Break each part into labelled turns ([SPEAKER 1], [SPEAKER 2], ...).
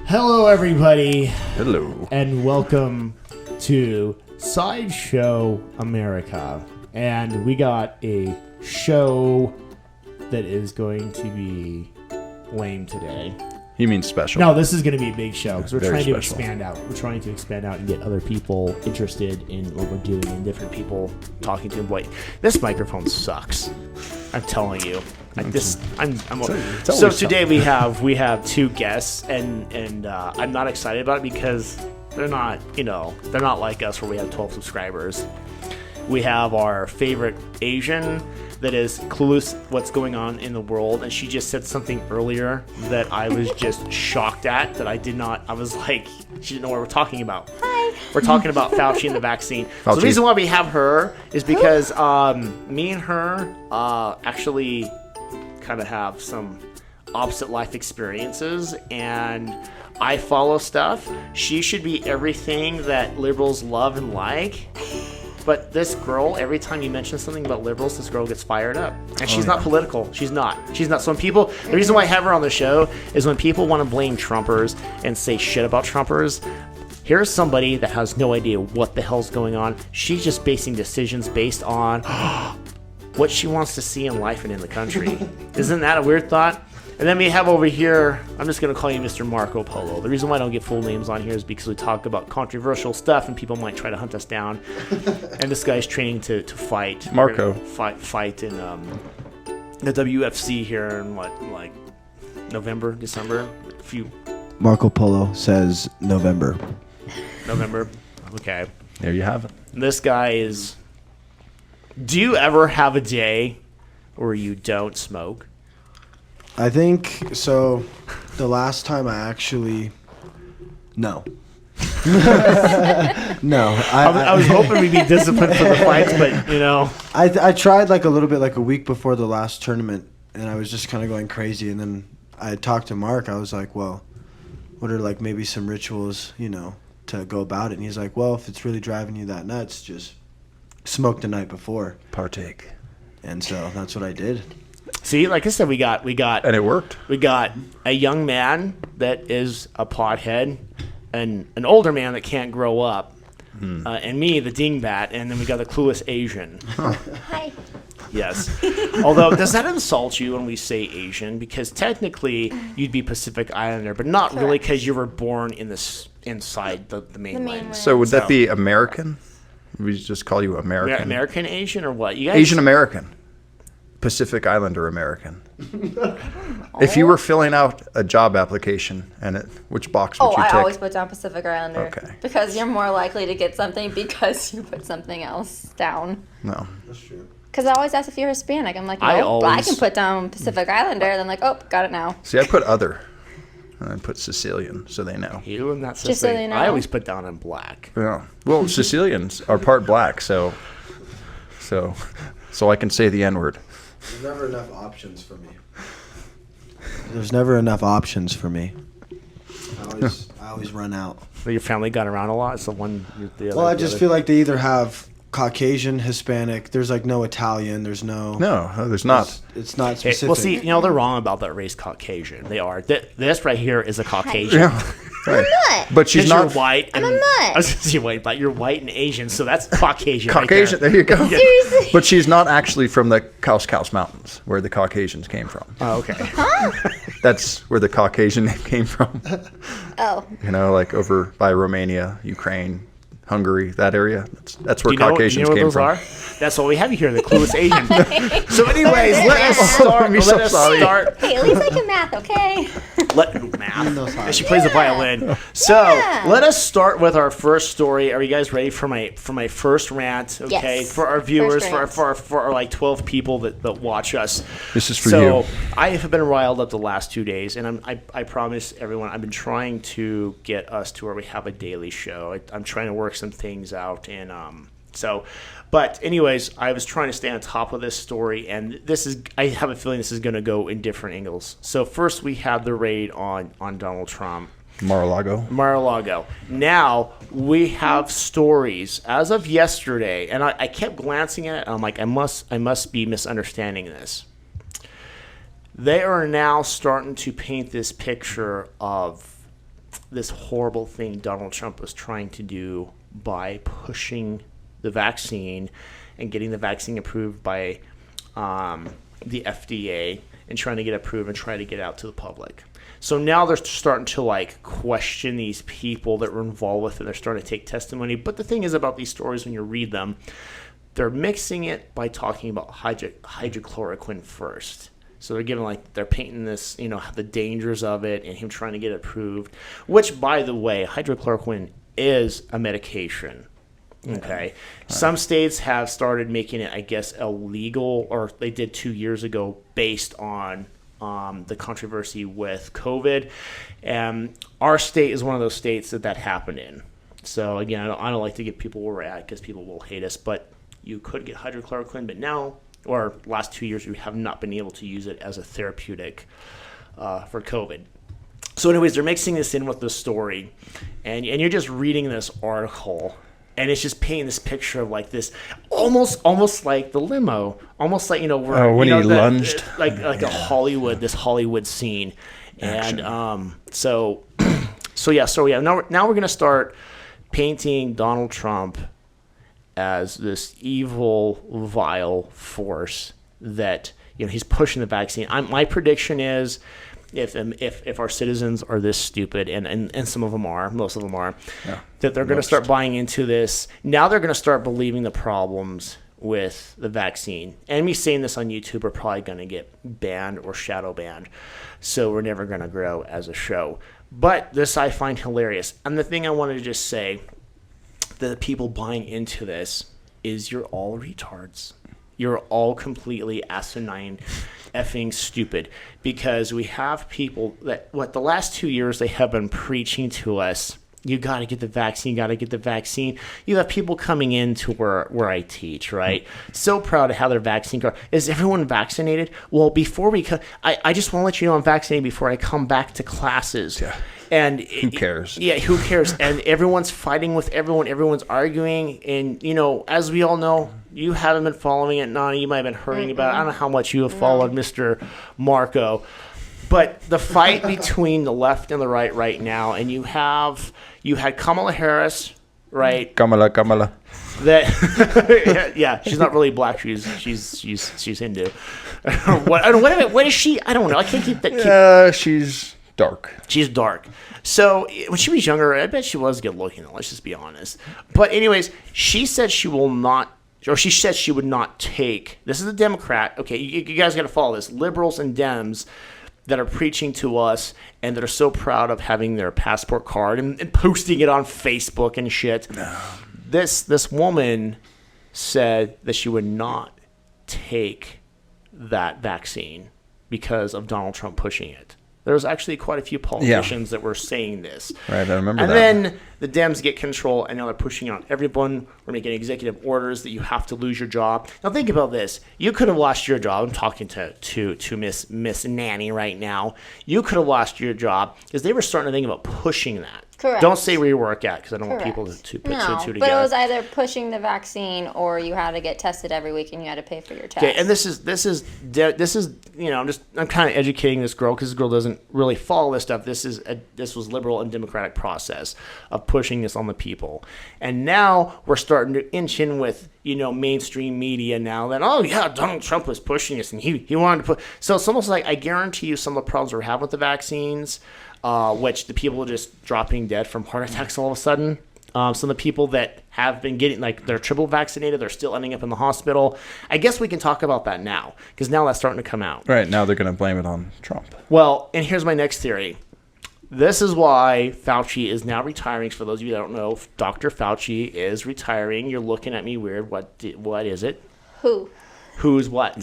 [SPEAKER 1] Hello, everybody.
[SPEAKER 2] Hello.
[SPEAKER 1] And welcome to Sideshow America. And we got a show that is going to be lame today.
[SPEAKER 2] You mean special?
[SPEAKER 1] No, this is going to be a big show because we're
[SPEAKER 2] Very
[SPEAKER 1] trying to
[SPEAKER 2] special.
[SPEAKER 1] expand out. We're trying to expand out and get other people interested in what we're doing and different people talking to them. Boy, this microphone sucks. I'm telling you. So today we have two guests, and I'm not excited about it because they're not like us where we have 12 subscribers. We have our favorite Asian that is clueless what's going on in the world, and she just said something earlier that I was just shocked at. I was like, she didn't know what we're talking about.
[SPEAKER 3] Hi.
[SPEAKER 1] We're talking about Fauci and the vaccine. So
[SPEAKER 2] Fauci.
[SPEAKER 1] the reason why we have her is because me and her actually kind of have some opposite life experiences, and I follow stuff. She should be everything that liberals love and like. But this girl, every time you mention something about liberals, this girl gets fired up. And she's not political. She's not. So the reason why I have her on the show is when people want to blame Trumpers and say shit about Trumpers, here's somebody that has no idea what the hell's going on. She's just basing decisions based on what she wants to see in life and in the country. Isn't that a weird thought? And then we have over here, I'm just going to call you Mr. Marco Polo. The reason why I don't get full names on here is because we talk about controversial stuff and people might try to hunt us down. And this guy's training to fight.
[SPEAKER 2] Marco.
[SPEAKER 1] Fight in the WFC here in November, December?
[SPEAKER 4] Marco Polo says November.
[SPEAKER 1] Okay.
[SPEAKER 2] There you have it.
[SPEAKER 1] This guy is... Do you ever have a day where you don't smoke?
[SPEAKER 4] I think so. The last time I actually, no. No,
[SPEAKER 1] I was hoping we'd be disciplined for the fights, but
[SPEAKER 4] I tried like a little bit, like a week before the last tournament, and I was just kind of going crazy. And then I talked to Mark. I was like, well, what are like maybe some rituals, to go about it? And he's like, well, if it's really driving you that nuts, just smoke the night before.
[SPEAKER 2] Partake.
[SPEAKER 4] And so that's what I did.
[SPEAKER 1] See, like I said, we got,
[SPEAKER 2] And it worked.
[SPEAKER 1] we got a young man that is a pothead, and an older man that can't grow up, and me, the dingbat, and then we got the clueless Asian.
[SPEAKER 3] Hi.
[SPEAKER 1] Yes. Although, does that insult you when we say Asian? Because technically, you'd be Pacific Islander, but not really because you were born inside the mainland.
[SPEAKER 3] mainland.
[SPEAKER 2] So would that be American? We just call you American.
[SPEAKER 1] American Asian or what? You guys?
[SPEAKER 2] Asian American. Pacific Islander American. If you were filling out a job application, which box would you
[SPEAKER 3] I
[SPEAKER 2] tick?
[SPEAKER 3] always put down Pacific Islander.
[SPEAKER 2] Okay.
[SPEAKER 3] Because you're more likely to get something because you put something else down.
[SPEAKER 2] No.
[SPEAKER 4] That's true.
[SPEAKER 3] Because I always ask if you're Hispanic. I'm like, no, I can put down Pacific Islander. And I'm like, oh, got it now.
[SPEAKER 2] See, I put other. And I put Sicilian, so they know.
[SPEAKER 1] You and that's
[SPEAKER 3] Just so they know.
[SPEAKER 1] I always put down in black.
[SPEAKER 2] Yeah. Well, Sicilians are part black, so I can say the N-word.
[SPEAKER 4] There's never enough options for me. There's never enough options for me. I always run out.
[SPEAKER 1] So your family got around a lot. It's the one. The other.
[SPEAKER 4] Well, I just feel like they either have Caucasian, Hispanic. There's like no Italian. There's no.
[SPEAKER 2] No, there's not.
[SPEAKER 4] It's not
[SPEAKER 1] Hey,
[SPEAKER 4] specific.
[SPEAKER 1] well, see, they're wrong about that race, Caucasian. They are. This right here is a Caucasian.
[SPEAKER 2] Yeah. Right.
[SPEAKER 3] Nut.
[SPEAKER 2] But she's
[SPEAKER 1] 'Cause
[SPEAKER 2] not
[SPEAKER 1] you're white. And,
[SPEAKER 3] I'm a nut.
[SPEAKER 1] I was going to say white, but you're white and Asian, so that's Caucasian.
[SPEAKER 2] Caucasian.
[SPEAKER 1] Right
[SPEAKER 2] There you go.
[SPEAKER 3] Seriously?
[SPEAKER 2] But she's not actually from the Kaus Mountains, where the Caucasians came from.
[SPEAKER 1] Oh, okay.
[SPEAKER 2] That's where the Caucasian name came from.
[SPEAKER 3] Oh.
[SPEAKER 2] Like over by Romania, Ukraine, Hungary, that area. That's where
[SPEAKER 1] Do you know
[SPEAKER 2] Caucasians
[SPEAKER 1] what
[SPEAKER 2] came
[SPEAKER 1] those
[SPEAKER 2] from.
[SPEAKER 1] are? That's what we have here, the clueless Asian. So, anyways, let us start.
[SPEAKER 2] I'm so sorry.
[SPEAKER 3] Hey, at least I can math, okay?
[SPEAKER 4] knows how
[SPEAKER 1] And she
[SPEAKER 4] to-
[SPEAKER 1] plays the violin. So let us start with our first story. Are you guys ready for my first rant? Okay,
[SPEAKER 3] Yes.
[SPEAKER 1] for our viewers,
[SPEAKER 3] First
[SPEAKER 1] for our 12 people that watch us.
[SPEAKER 2] This is for
[SPEAKER 1] so
[SPEAKER 2] you.
[SPEAKER 1] I have been riled up the last 2 days, and I promise everyone I've been trying to get us to where we have a daily show. I'm trying to work some things out, and But anyways, I was trying to stay on top of this story, and I have a feeling this is going to go in different angles. So first we had the raid on Donald Trump. Mar-a-Lago. Now we have stories as of yesterday, and I kept glancing at it, and I'm like, I must be misunderstanding this. They are now starting to paint this picture of this horrible thing Donald Trump was trying to do by pushing the vaccine and getting the vaccine approved by the FDA and trying to get approved and try to get out to the public. So now they're starting to like question these people that were involved with it. They're starting to take testimony. But the thing is about these stories, when you read them, they're mixing it by talking about hydrochloroquine first. So they're giving they're painting this, the dangers of it and him trying to get approved, which, by the way, hydrochloroquine is a medication. Okay. Right. Some states have started making it, I guess, illegal, or they did 2 years ago based on the controversy with COVID. And our state is one of those states that happened in. So, again, I don't like to give people where we're at because people will hate us, but you could get hydrochloroquine, but now, or last 2 years, we have not been able to use it as a therapeutic for COVID. So anyways, they're mixing this in with the story, and you're just reading this article, and it's just painting this picture of this almost like the limo, almost like where
[SPEAKER 2] when he lunged,
[SPEAKER 1] like a Hollywood scene. Action. And so now we're gonna start painting Donald Trump as this evil, vile force that he's pushing the vaccine. My prediction is, if our citizens are this stupid, and some of them are, most of them are, that they're going to start buying into this. Now they're going to start believing the problems with the vaccine. And me saying this on YouTube are probably going to get banned or shadow banned. So we're never going to grow as a show. But this I find hilarious. And the thing I wanted to just say, the people buying into this is you're all retards. You're all completely asinine, effing stupid, because we have people that the last 2 years they have been preaching to us, you got to get the vaccine, You have people coming in to where I teach, right? So proud to have their vaccine card. Is everyone vaccinated? Well, before I just want to let you know I'm vaccinated before I come back to classes.
[SPEAKER 2] Yeah.
[SPEAKER 1] And
[SPEAKER 2] who cares?
[SPEAKER 1] Who cares? And everyone's fighting with everyone. Everyone's arguing. And, as we all know, you haven't been following it. Nana, you might have been hearing about it. I don't know how much you have followed Mr. Marco. But the fight between the left and the right now, and you had Kamala Harris, right?
[SPEAKER 2] Kamala.
[SPEAKER 1] That yeah, she's not really black. She's Hindu. What is she? I don't know. I can't keep that.
[SPEAKER 2] She's dark.
[SPEAKER 1] She's dark. So when she was younger, I bet she was good looking. Let's just be honest. But anyways, she said she will not, or she said she would not take. This is a Democrat. Okay, you guys got to follow this. Liberals and Dems that are preaching to us and that are so proud of having their passport card and posting it on Facebook and shit. No. This woman said that she would not take that vaccine because of Donald Trump pushing it. There was actually quite a few politicians that were saying this.
[SPEAKER 2] Right, I remember that.
[SPEAKER 1] And then the Dems get control, and now they're pushing out everyone. We're making executive orders that you have to lose your job. Now think about this. You could have lost your job. I'm talking to Miss Nanny right now. You could have lost your job because they were starting to think about pushing that.
[SPEAKER 3] Correct.
[SPEAKER 1] Don't say where you work at because I don't want people to put two and two together.
[SPEAKER 3] But it was either pushing the vaccine or you had to get tested every week and you had to pay for your test.
[SPEAKER 1] Okay, and this is I'm kind of educating this girl because this girl doesn't really follow this stuff. This was liberal and democratic process of pushing this on the people, and now we're starting to inch in with mainstream media now that Donald Trump was pushing this and he wanted to put. So it's almost like I guarantee you some of the problems we're having with the vaccines. Which the people are just dropping dead from heart attacks all of a sudden. Some of the people that have been getting, they're triple vaccinated, they're still ending up in the hospital. I guess we can talk about that now, because now that's starting to come out.
[SPEAKER 2] Right, now they're going to blame it on Trump.
[SPEAKER 1] Well, and here's my next theory. This is why Fauci is now retiring. For those of you that don't know, Dr. Fauci is retiring. You're looking at me weird. What is it?
[SPEAKER 3] Who?
[SPEAKER 1] Who's what?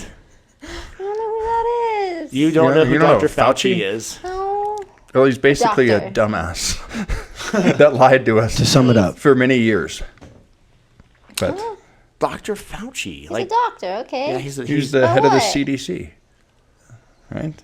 [SPEAKER 3] I don't know who that is.
[SPEAKER 1] You don't know who Dr. Fauci is?
[SPEAKER 3] No.
[SPEAKER 2] Well, he's basically a dumbass that lied to us.
[SPEAKER 4] To sum it up,
[SPEAKER 2] for many years. But
[SPEAKER 1] Dr. Fauci,
[SPEAKER 3] he's a doctor, okay.
[SPEAKER 1] Yeah,
[SPEAKER 2] he's the head of the CDC, right?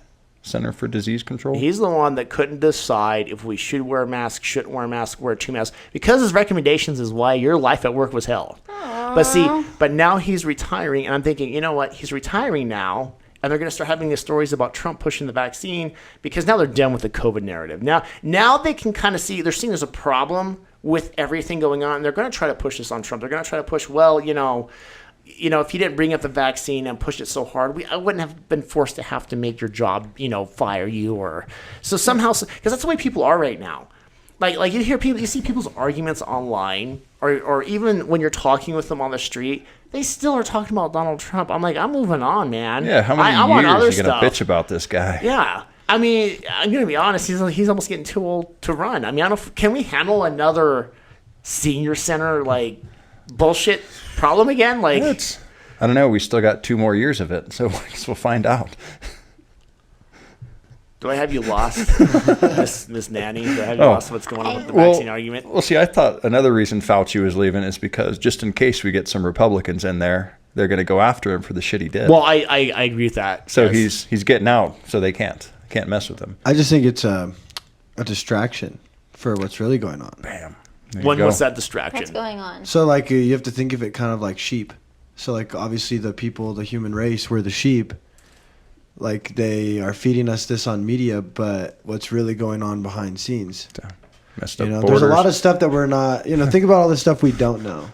[SPEAKER 2] Center for Disease Control.
[SPEAKER 1] He's the one that couldn't decide if we should wear a mask, shouldn't wear a mask, wear 2 masks, because his recommendations is why your life at work was hell.
[SPEAKER 3] Aww.
[SPEAKER 1] But now he's retiring, and I'm thinking, you know what? He's retiring now. and they're going to start having these stories about Trump pushing the vaccine because now they're done with the COVID narrative. Now they can kind of see, they're seeing there's a problem with everything going on. They're going to try to push this on Trump. They're going to try to push, well, if he didn't bring up the vaccine and push it so hard, I wouldn't have been forced to have to make your job, fire you or so somehow, because that's the way people are right now. Like you see people's arguments online, or even when you're talking with them on the street, they still are talking about Donald Trump. I'm like, I'm moving on, man.
[SPEAKER 2] Yeah, how many years are you going to bitch about this guy?
[SPEAKER 1] Yeah. I mean, I'm going to be honest, he's almost getting too old to run. I mean, can we handle another senior center, bullshit problem again?
[SPEAKER 2] I don't know. We still got 2 more years of it, so I guess we'll find out.
[SPEAKER 1] Do I have you lost, Miss Nanny? Do I have you lost what's going on with the vaccine argument?
[SPEAKER 2] Well, see, I thought another reason Fauci was leaving is because just in case we get some Republicans in there, they're going to go after him for the shit he did.
[SPEAKER 1] Well, I agree with that.
[SPEAKER 2] So yes. he's getting out, so they can't mess with him.
[SPEAKER 4] I just think it's a distraction for what's really going on.
[SPEAKER 2] Bam.
[SPEAKER 1] When was that distraction?
[SPEAKER 3] What's going on?
[SPEAKER 4] So you have to think of it kind of like sheep. So obviously the people, the human race, we're the sheep. They are feeding us this on media, but what's really going on behind scenes?
[SPEAKER 2] Messed up
[SPEAKER 4] there's a lot of stuff that we're not, think about all the stuff we don't know.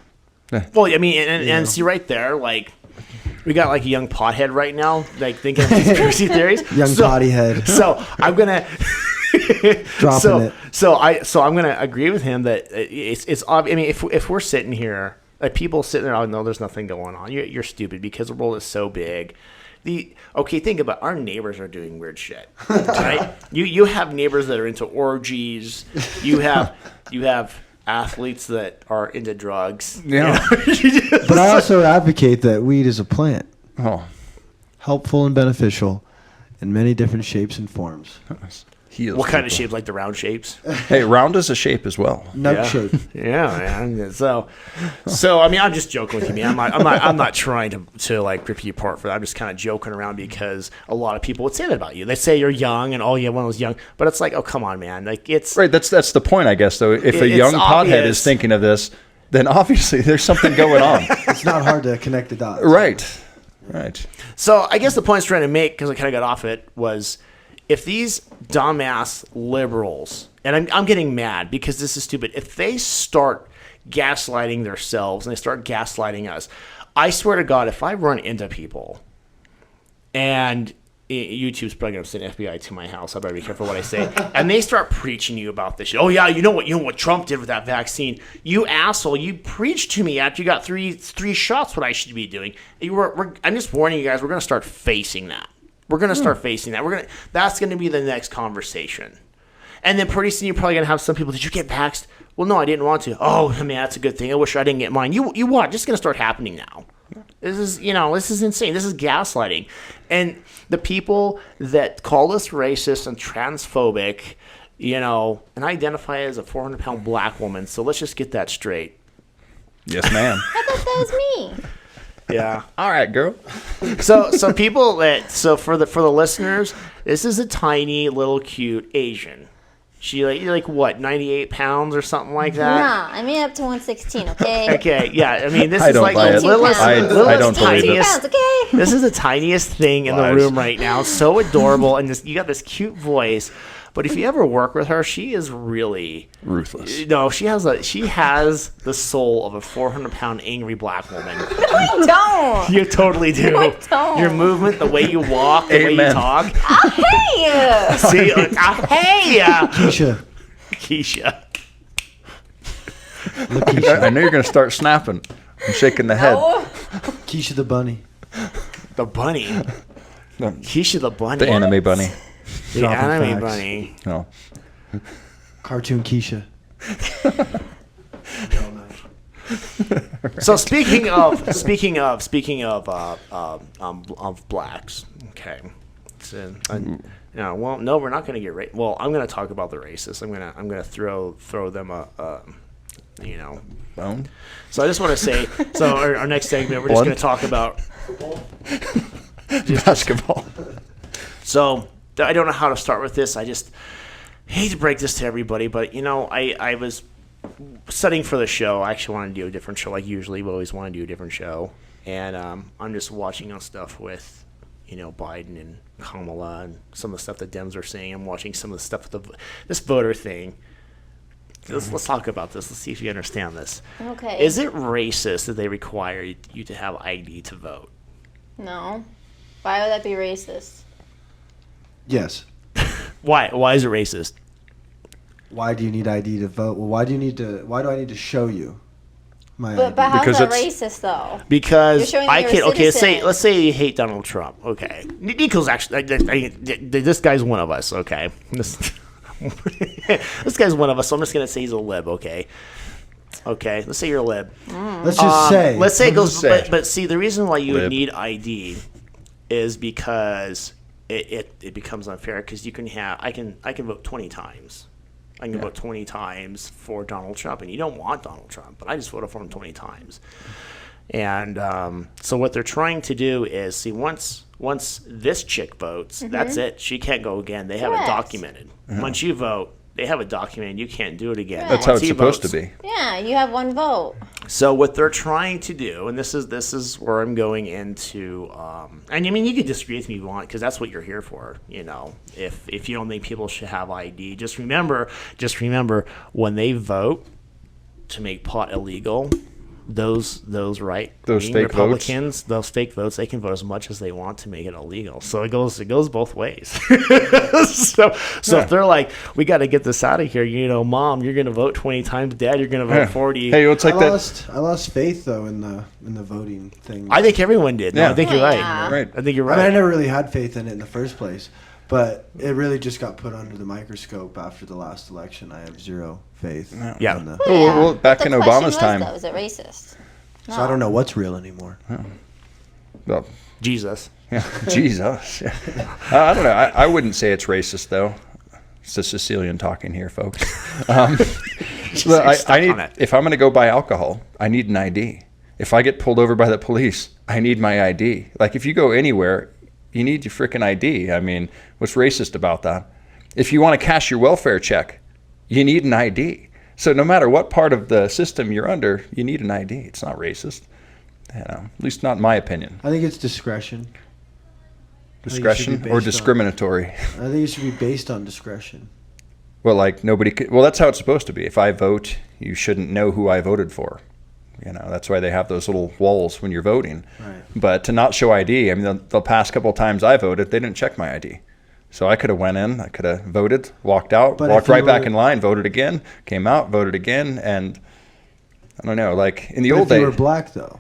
[SPEAKER 1] Well, I mean, and see right there, we got a young pothead right now, thinking of conspiracy theories.
[SPEAKER 4] Young potty head.
[SPEAKER 1] So I'm gonna
[SPEAKER 4] dropping it.
[SPEAKER 1] So I'm gonna agree with him that it's obvious. I mean, if we're sitting here, people sitting there, oh no, there's nothing going on. You're stupid because the world is so big. Think about our neighbors are doing weird shit, right? You have neighbors that are into orgies. You have athletes that are into drugs.
[SPEAKER 2] Yeah.
[SPEAKER 4] But I also advocate that weed is a plant.
[SPEAKER 2] Oh.
[SPEAKER 4] Helpful and beneficial in many different shapes and forms.
[SPEAKER 1] What kind of shapes? Like the round shapes?
[SPEAKER 2] Hey, round is a shape as well.
[SPEAKER 4] Nug shape.
[SPEAKER 1] Yeah, man. So I mean, I'm just joking with you, man. I'm not trying to rip you apart for that. I'm just kind of joking around because a lot of people would say that about you. They say you're young and one was young, but it's oh come on, man. It's
[SPEAKER 2] right. That's the point, I guess. Though, if a young pothead is thinking of this, then obviously there's something going on.
[SPEAKER 4] It's not hard to connect the dots.
[SPEAKER 2] Right.
[SPEAKER 1] So I guess the point I was trying to make, because I kind of got off it, was if these dumbass liberals, and I'm getting mad because this is stupid, if they start gaslighting themselves and they start gaslighting us, I swear to God, if I run into people, and YouTube's probably going to send FBI to my house, I better be careful what I say, and they start preaching you about this shit. Oh yeah, you know what Trump did with that vaccine? You asshole! You preached to me after you got three shots what I should be doing. I'm just warning you guys. We're going to start facing that. We're going to start facing that. That's going to be the next conversation. And then pretty soon you're probably going to have some people, did you get vaxxed? Well, no, I didn't want to. Oh, man, that's a good thing. I wish I didn't get mine. You what? This is going to start happening now. This is insane. This is gaslighting. And the people that call us racist and transphobic, and identify as a 400-pound black woman, so let's just get that straight.
[SPEAKER 2] Yes, ma'am.
[SPEAKER 3] I thought that was me.
[SPEAKER 1] Yeah.
[SPEAKER 2] All right, girl.
[SPEAKER 1] So for the listeners, this is a tiny little cute Asian. She what, 98 pounds or something like that?
[SPEAKER 3] Nah, I made up to 116. Okay.
[SPEAKER 1] Okay. Yeah. I mean, this
[SPEAKER 2] I
[SPEAKER 1] is
[SPEAKER 2] don't buy it.
[SPEAKER 1] Lilith's
[SPEAKER 2] I don't believe it.
[SPEAKER 3] Pounds, okay.
[SPEAKER 1] This is the tiniest thing in the room right now. So adorable, and you got this cute voice. But if you ever work with her, she is really
[SPEAKER 2] ruthless.
[SPEAKER 1] No, she has the soul of a 400-pound angry black woman.
[SPEAKER 3] No, I don't.
[SPEAKER 1] You totally do.
[SPEAKER 3] No, I don't.
[SPEAKER 1] Your movement, the way you walk, the way you talk.
[SPEAKER 3] Hey.
[SPEAKER 1] See, hey,
[SPEAKER 2] Keisha. I know you're going to start snapping and shaking the head.
[SPEAKER 4] Keisha the bunny.
[SPEAKER 1] The bunny. Keisha the bunny.
[SPEAKER 2] The anime bunny.
[SPEAKER 1] The anime bunny.
[SPEAKER 2] No.
[SPEAKER 4] Cartoon Keisha.
[SPEAKER 1] So speaking of blacks, okay. So, no, we're not going to get well, I'm going to talk about the racists. I'm going to throw them
[SPEAKER 2] Bone.
[SPEAKER 1] So I just want to say, our next segment, we're just going to talk about
[SPEAKER 2] basketball.
[SPEAKER 1] So I don't know how to start with this. I just hate to break this to everybody, but I was studying for the show. I actually want to do a different show. Like usually, we always want to do a different show, and I'm just watching on stuff with, Biden and Kamala and some of the stuff the Dems are saying. I'm watching some of the stuff with this voter thing. Let's talk about this. Let's see if you understand this.
[SPEAKER 3] Okay.
[SPEAKER 1] Is it racist that they require you to have ID to vote?
[SPEAKER 3] No. Why would that be racist?
[SPEAKER 4] Yes.
[SPEAKER 1] Why? Why is it racist?
[SPEAKER 4] Why do you need ID to vote? Well, why do I need to show you my ID?
[SPEAKER 3] But how's
[SPEAKER 2] Because
[SPEAKER 3] that
[SPEAKER 2] it's-
[SPEAKER 3] racist though?
[SPEAKER 1] Because
[SPEAKER 3] You're showing
[SPEAKER 1] I
[SPEAKER 3] that
[SPEAKER 1] can.
[SPEAKER 3] you're a
[SPEAKER 1] Okay,
[SPEAKER 3] citizen.
[SPEAKER 1] let's say you hate Donald Trump. Okay, Nico's actually. This guy's one of us. Okay, this guy's one of us. So I'm just gonna say he's a lib. Okay. Let's say you're a lib.
[SPEAKER 4] Let's just say.
[SPEAKER 1] Let's say it goes.
[SPEAKER 2] just say.
[SPEAKER 1] But see, the reason why you would
[SPEAKER 2] Lib.
[SPEAKER 1] need ID is because it becomes unfair because you can have. I can vote 20 times. I can vote 20 times for Donald Trump, and you don't want Donald Trump, but I just voted for him 20 times. And so what they're trying to do is, see, once this chick votes, that's it. She can't go again. They have it
[SPEAKER 3] Correct.
[SPEAKER 1] documented. Once you vote, they have it documented. You can't do it again.
[SPEAKER 2] That's how
[SPEAKER 1] Once
[SPEAKER 2] it's
[SPEAKER 1] he
[SPEAKER 2] supposed
[SPEAKER 1] votes-
[SPEAKER 2] to be.
[SPEAKER 3] Yeah, you have one vote.
[SPEAKER 1] So what they're trying to do, and this is where I'm going into, and I mean you can disagree with me if you want, because that's what you're here for. If you don't think people should have ID, just remember when they vote to make pot illegal, those
[SPEAKER 2] Those
[SPEAKER 1] right
[SPEAKER 2] fake
[SPEAKER 1] Republicans, those fake votes, they can vote as much as they want to make it illegal. So it goes both ways. so if they're like, we got to get this out of here, Mom, you're going to vote 20 times, Dad, you're going to vote 40.
[SPEAKER 2] Hey, it's like
[SPEAKER 4] I
[SPEAKER 2] that.
[SPEAKER 4] lost faith though in the voting thing.
[SPEAKER 1] I think everyone did. No,
[SPEAKER 2] Yeah.
[SPEAKER 1] I think you're
[SPEAKER 3] Oh,
[SPEAKER 1] right.
[SPEAKER 3] yeah.
[SPEAKER 2] Right.
[SPEAKER 1] I think you're
[SPEAKER 4] I mean, I
[SPEAKER 1] right.
[SPEAKER 4] never really had faith in it in the first place, but it really just got put under the microscope after the last election. I have zero faith.
[SPEAKER 1] Yeah.
[SPEAKER 4] in the-
[SPEAKER 2] Well, back
[SPEAKER 3] But
[SPEAKER 2] in
[SPEAKER 3] the question
[SPEAKER 2] Obama's
[SPEAKER 3] was,
[SPEAKER 2] time.
[SPEAKER 3] though, is it racist?
[SPEAKER 4] So I don't know what's real anymore.
[SPEAKER 2] Well,
[SPEAKER 1] Jesus.
[SPEAKER 2] yeah, Jesus. I don't know. I wouldn't say it's racist though. It's the Sicilian talking here, folks. Look, I need,
[SPEAKER 1] on it.
[SPEAKER 2] if I'm going to go buy alcohol, I need an ID. If I get pulled over by the police, I need my ID. Like if you go anywhere, you need your freaking ID. I mean, what's racist about that? If you want to cash your welfare check, you need an ID. So no matter what part of the system you're under, you need an ID. It's not racist. At least not in my opinion.
[SPEAKER 4] I think it's discretion.
[SPEAKER 2] Discretion or discriminatory?
[SPEAKER 4] I think it should be based on discretion.
[SPEAKER 2] Well, like nobody could, well, that's how it's supposed to be. If I vote, you shouldn't know who I voted for. That's why they have those little walls when you're voting.
[SPEAKER 4] Right.
[SPEAKER 2] But to not show ID, I mean, the past couple of times I voted, they didn't check my ID. So I could have went in, I could have voted, walked out,
[SPEAKER 4] But
[SPEAKER 2] walked
[SPEAKER 4] if you
[SPEAKER 2] right back
[SPEAKER 4] were-
[SPEAKER 2] in line, voted again, came out, voted again, and I don't know, like in the
[SPEAKER 4] But
[SPEAKER 2] old
[SPEAKER 4] if you were
[SPEAKER 2] days,
[SPEAKER 4] black though.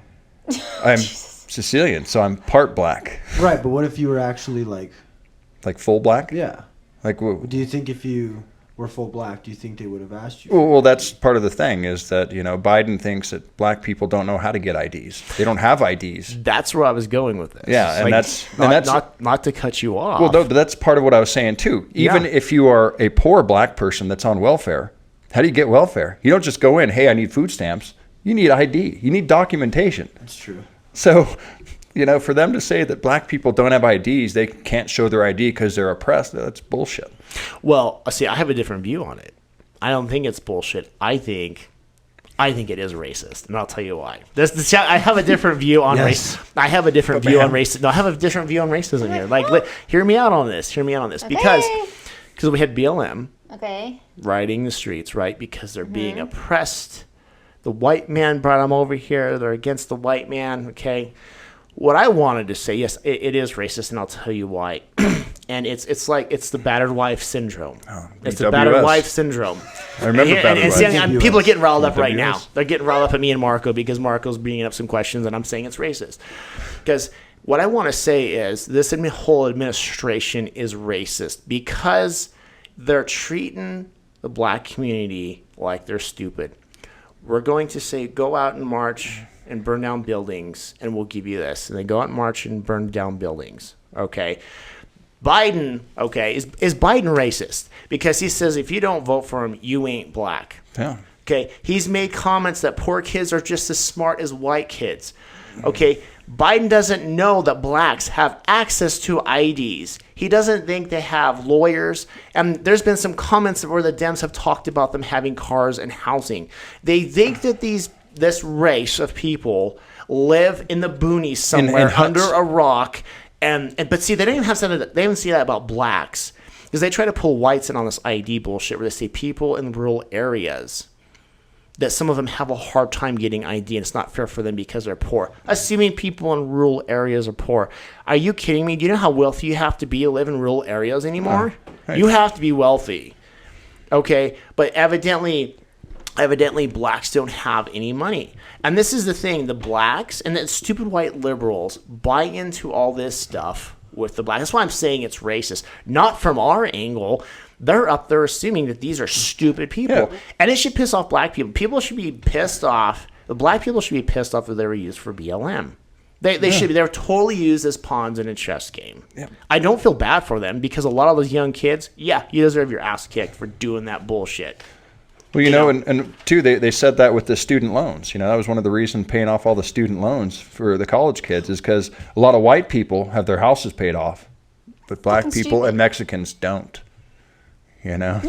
[SPEAKER 2] I'm Sicilian, so I'm part black.
[SPEAKER 4] Right, but what if you were actually like,
[SPEAKER 2] Like full black?
[SPEAKER 4] yeah?
[SPEAKER 2] Like,
[SPEAKER 4] Do you think if you were full black, do you think they would have asked you?
[SPEAKER 2] well, that's part of the thing is that, Biden thinks that black people don't know how to get IDs. They don't have IDs.
[SPEAKER 1] That's where I was going with this.
[SPEAKER 2] Yeah, and
[SPEAKER 1] Like,
[SPEAKER 2] that's-
[SPEAKER 1] not to cut you off.
[SPEAKER 2] Well, no, but that's part of what I was saying too. Even
[SPEAKER 1] Yeah.
[SPEAKER 2] if you are a poor black person that's on welfare, how do you get welfare? You don't just go in, hey, I need food stamps. You need ID. You need documentation.
[SPEAKER 4] That's true.
[SPEAKER 2] So, for them to say that black people don't have IDs, they can't show their ID because they're oppressed, that's bullshit.
[SPEAKER 1] Well, see, I have a different view on it. I don't think it's bullshit. I think it is racist, and I'll tell you why. I have a different view on race. I have a different view on race. No, I have a different view on racism here. Like, hear me out on this. Because we had BLM
[SPEAKER 3] Okay.
[SPEAKER 1] riding the streets, right? Because they're being oppressed. The white man brought them over here. They're against the white man. Okay. What I wanted to say, yes, it is racist, and I'll tell you why. And it's the battered wife syndrome. It's the battered
[SPEAKER 2] BWS.
[SPEAKER 1] wife syndrome.
[SPEAKER 2] I remember
[SPEAKER 1] And
[SPEAKER 2] battered
[SPEAKER 1] see,
[SPEAKER 2] wife.
[SPEAKER 1] people are getting riled up right
[SPEAKER 2] BWS.
[SPEAKER 1] now. They're getting riled up at me and Marco because Marco's bringing up some questions, and I'm saying it's racist. Because what I want to say is this whole administration is racist because they're treating the black community like they're stupid. We're going to say, go out and march and burn down buildings, and we'll give you this. And they go out and march and burn down buildings. Okay. Biden, okay, is Biden racist? Because he says if you don't vote for him, you ain't black.
[SPEAKER 2] Yeah.
[SPEAKER 1] Okay. He's made comments that poor kids are just as smart as white kids. Okay. Biden doesn't know that blacks have access to IDs. He doesn't think they have lawyers. And there's been some comments where the Dems have talked about them having cars and housing. They think that this race of people live in the boonies somewhere
[SPEAKER 2] huts.
[SPEAKER 1] under a rock But see, they don't even have that. They don't see that about blacks because they try to pull whites in on this ID bullshit where they say people in rural areas that some of them have a hard time getting ID and it's not fair for them because they're poor. Assuming people in rural areas are poor. Are you kidding me? Do you know how wealthy you have to be to live in rural areas anymore? You have to be wealthy. Okay, but evidently blacks don't have any money. And this is the thing, the blacks and the stupid white liberals buy into all this stuff with the black. That's why I'm saying it's racist. Not from our angle. They're up there assuming that these are stupid people. Yeah. And it should piss off black people. People should be pissed off. The black people should be pissed off that they were used for BLM. They should be. They're totally used as pawns in a chess game. Yeah. I don't feel bad for them because a lot of those young kids, you deserve your ass kicked for doing that bullshit.
[SPEAKER 2] Well, and too, they said that with the student loans. That was one of the reasons paying off all the student loans for the college kids is because a lot of white people have their houses paid off, but black people and Mexicans don't.
[SPEAKER 3] No,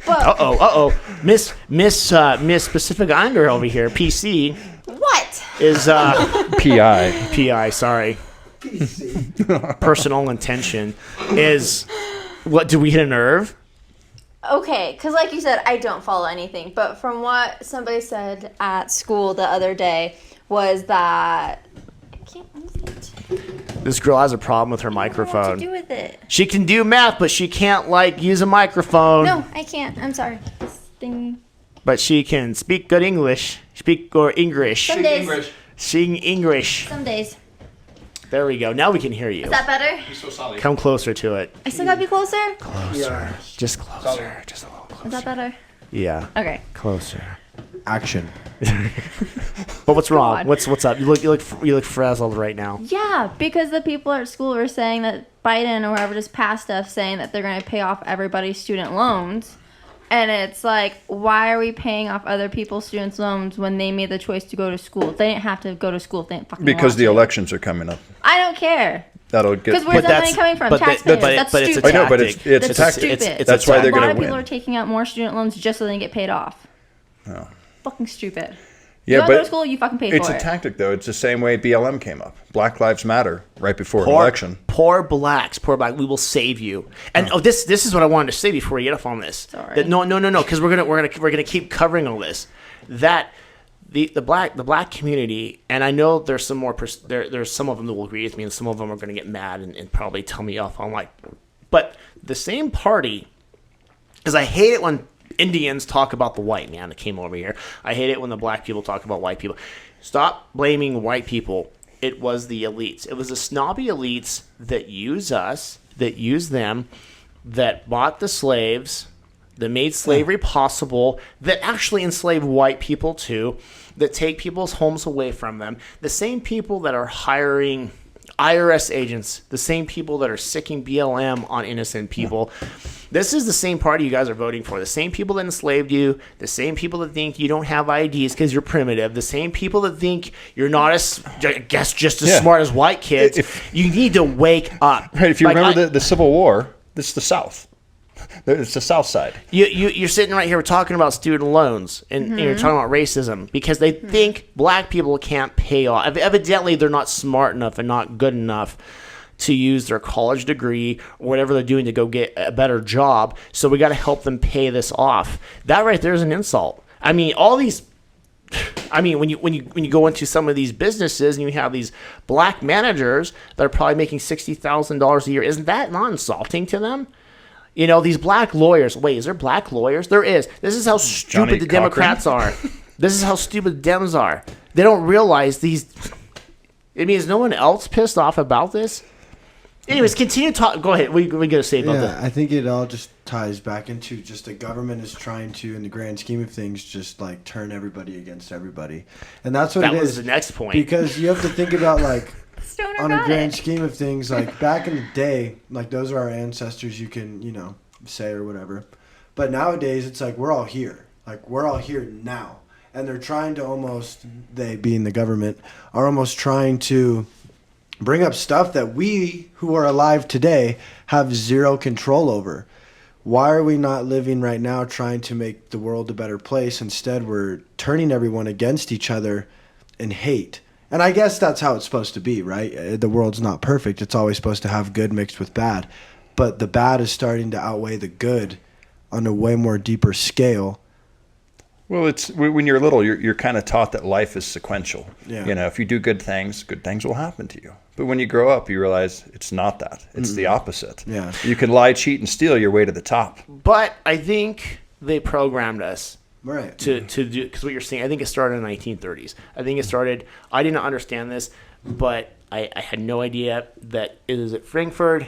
[SPEAKER 1] but Miss Pacific Islander over here, PC.
[SPEAKER 3] What
[SPEAKER 1] is
[SPEAKER 2] PI?
[SPEAKER 1] PI, sorry. Personal intention is what? Do we hit a nerve?
[SPEAKER 3] Okay, because like you said, I don't follow anything. But from what somebody said at school the other day was that
[SPEAKER 1] this girl has a problem with her microphone.
[SPEAKER 3] I don't know what to do with it.
[SPEAKER 1] She can do math, but she can't use a microphone.
[SPEAKER 3] No, I can't. I'm sorry. This thing.
[SPEAKER 1] But she can speak good English. English.
[SPEAKER 3] Some days.
[SPEAKER 1] Sing English.
[SPEAKER 3] Some days.
[SPEAKER 1] There we go. Now we can hear you.
[SPEAKER 3] Is that better?
[SPEAKER 2] You're so solid.
[SPEAKER 1] Come closer to it.
[SPEAKER 3] I still gotta be closer?
[SPEAKER 1] Closer. Yeah. Just closer. Solid. Just a little closer.
[SPEAKER 3] Is that better?
[SPEAKER 1] Yeah.
[SPEAKER 3] Okay.
[SPEAKER 1] Closer.
[SPEAKER 4] Action.
[SPEAKER 1] But what's wrong? What's up? You look frazzled right now.
[SPEAKER 3] Yeah, because the people at school were saying that Biden or whoever just passed stuff saying that they're going to pay off everybody's student loans. And it's like, why are we paying off other people's students' loans when they made the choice to go to school? They didn't have to go to school if they didn't fucking want
[SPEAKER 2] because the
[SPEAKER 3] to.
[SPEAKER 2] elections are coming up.
[SPEAKER 3] I don't care.
[SPEAKER 2] That'll get.
[SPEAKER 3] Because where's that money coming from? Taxpayers. That's stupid.
[SPEAKER 1] It's a tactic.
[SPEAKER 2] I know, but it's a tactic.
[SPEAKER 3] Stupid.
[SPEAKER 2] That's why they're going to win.
[SPEAKER 3] A lot of people are taking out more student loans just so they can get paid off.
[SPEAKER 2] Oh.
[SPEAKER 3] Fucking stupid.
[SPEAKER 2] Yeah,
[SPEAKER 3] you but go to school, you fucking pay for it.
[SPEAKER 2] It's a tactic, though. It's the same way BLM came up. Black Lives Matter right before an election.
[SPEAKER 1] Poor blacks. We will save you. And this is what I wanted to say before we get off on this.
[SPEAKER 3] Sorry.
[SPEAKER 1] No, because we're gonna keep covering all this. That the black community, and I know there's some more. There's some of them that will agree with me, and some of them are gonna get mad and probably tell me off. I'm like, but the same party, because I hate it when Indians talk about the white man that came over here. I hate it when the black people talk about white people. Stop blaming white people. It was the elites. It was the snobby elites that use us, that use them, that bought the slaves, that made slavery possible, that actually enslave white people too, that take people's homes away from them. The same people that are hiring IRS agents, the same people that are sicking BLM on innocent people. This is the same party you guys are voting for. The same people that enslaved you, the same people that think you don't have IDs because you're primitive, the same people that think you're not just as smart as white kids. You need to wake up.
[SPEAKER 2] Right, if you remember the Civil War, this is the South. It's the South side.
[SPEAKER 1] You're sitting right here, we're talking about student loans, and you're talking about racism because they think black people can't pay off. Evidently, they're not smart enough and not good enough to use their college degree or whatever they're doing to go get a better job. So we got to help them pay this off. That right there is an insult. I mean, when you go into some of these businesses and you have these black managers that are probably making $60,000 a year, isn't that not insulting to them? These black lawyers. Wait, is there black lawyers? There is. This is how stupid the Democrats are. This is how stupid the Dems are. They don't realize these. I mean, is no one else pissed off about this? Anyways, continue talk. Go ahead. What are you going to say about that?
[SPEAKER 4] I think it all just ties back into just the government is trying to, in the grand scheme of things, just like turn everybody against everybody. And that's what it is. That was
[SPEAKER 1] the next point.
[SPEAKER 4] Because you have to think about on a grand scheme of things, back in the day, those are our ancestors, you can, say or whatever. But nowadays, it's we're all here. We're all here now. And they're trying to almost, they being the government, are almost trying to bring up stuff that we who are alive today have zero control over. Why are we not living right now trying to make the world a better place? Instead, we're turning everyone against each other in hate. And I guess that's how it's supposed to be, right? The world's not perfect. It's always supposed to have good mixed with bad. But the bad is starting to outweigh the good on a way more deeper scale.
[SPEAKER 2] Well, it's when you're little, you're kind of taught that life is sequential.
[SPEAKER 4] Yeah.
[SPEAKER 2] You know, if you do good things will happen to you. But when you grow up, you realize it's not that. It's the opposite.
[SPEAKER 4] Yeah.
[SPEAKER 2] You can lie, cheat, and steal your way to the top.
[SPEAKER 1] But I think they programmed us
[SPEAKER 4] Right.
[SPEAKER 1] to do, because what you're saying, I think it started in the 1930s. I think it started, I didn't understand this, but I had no idea that it was at Frankfurt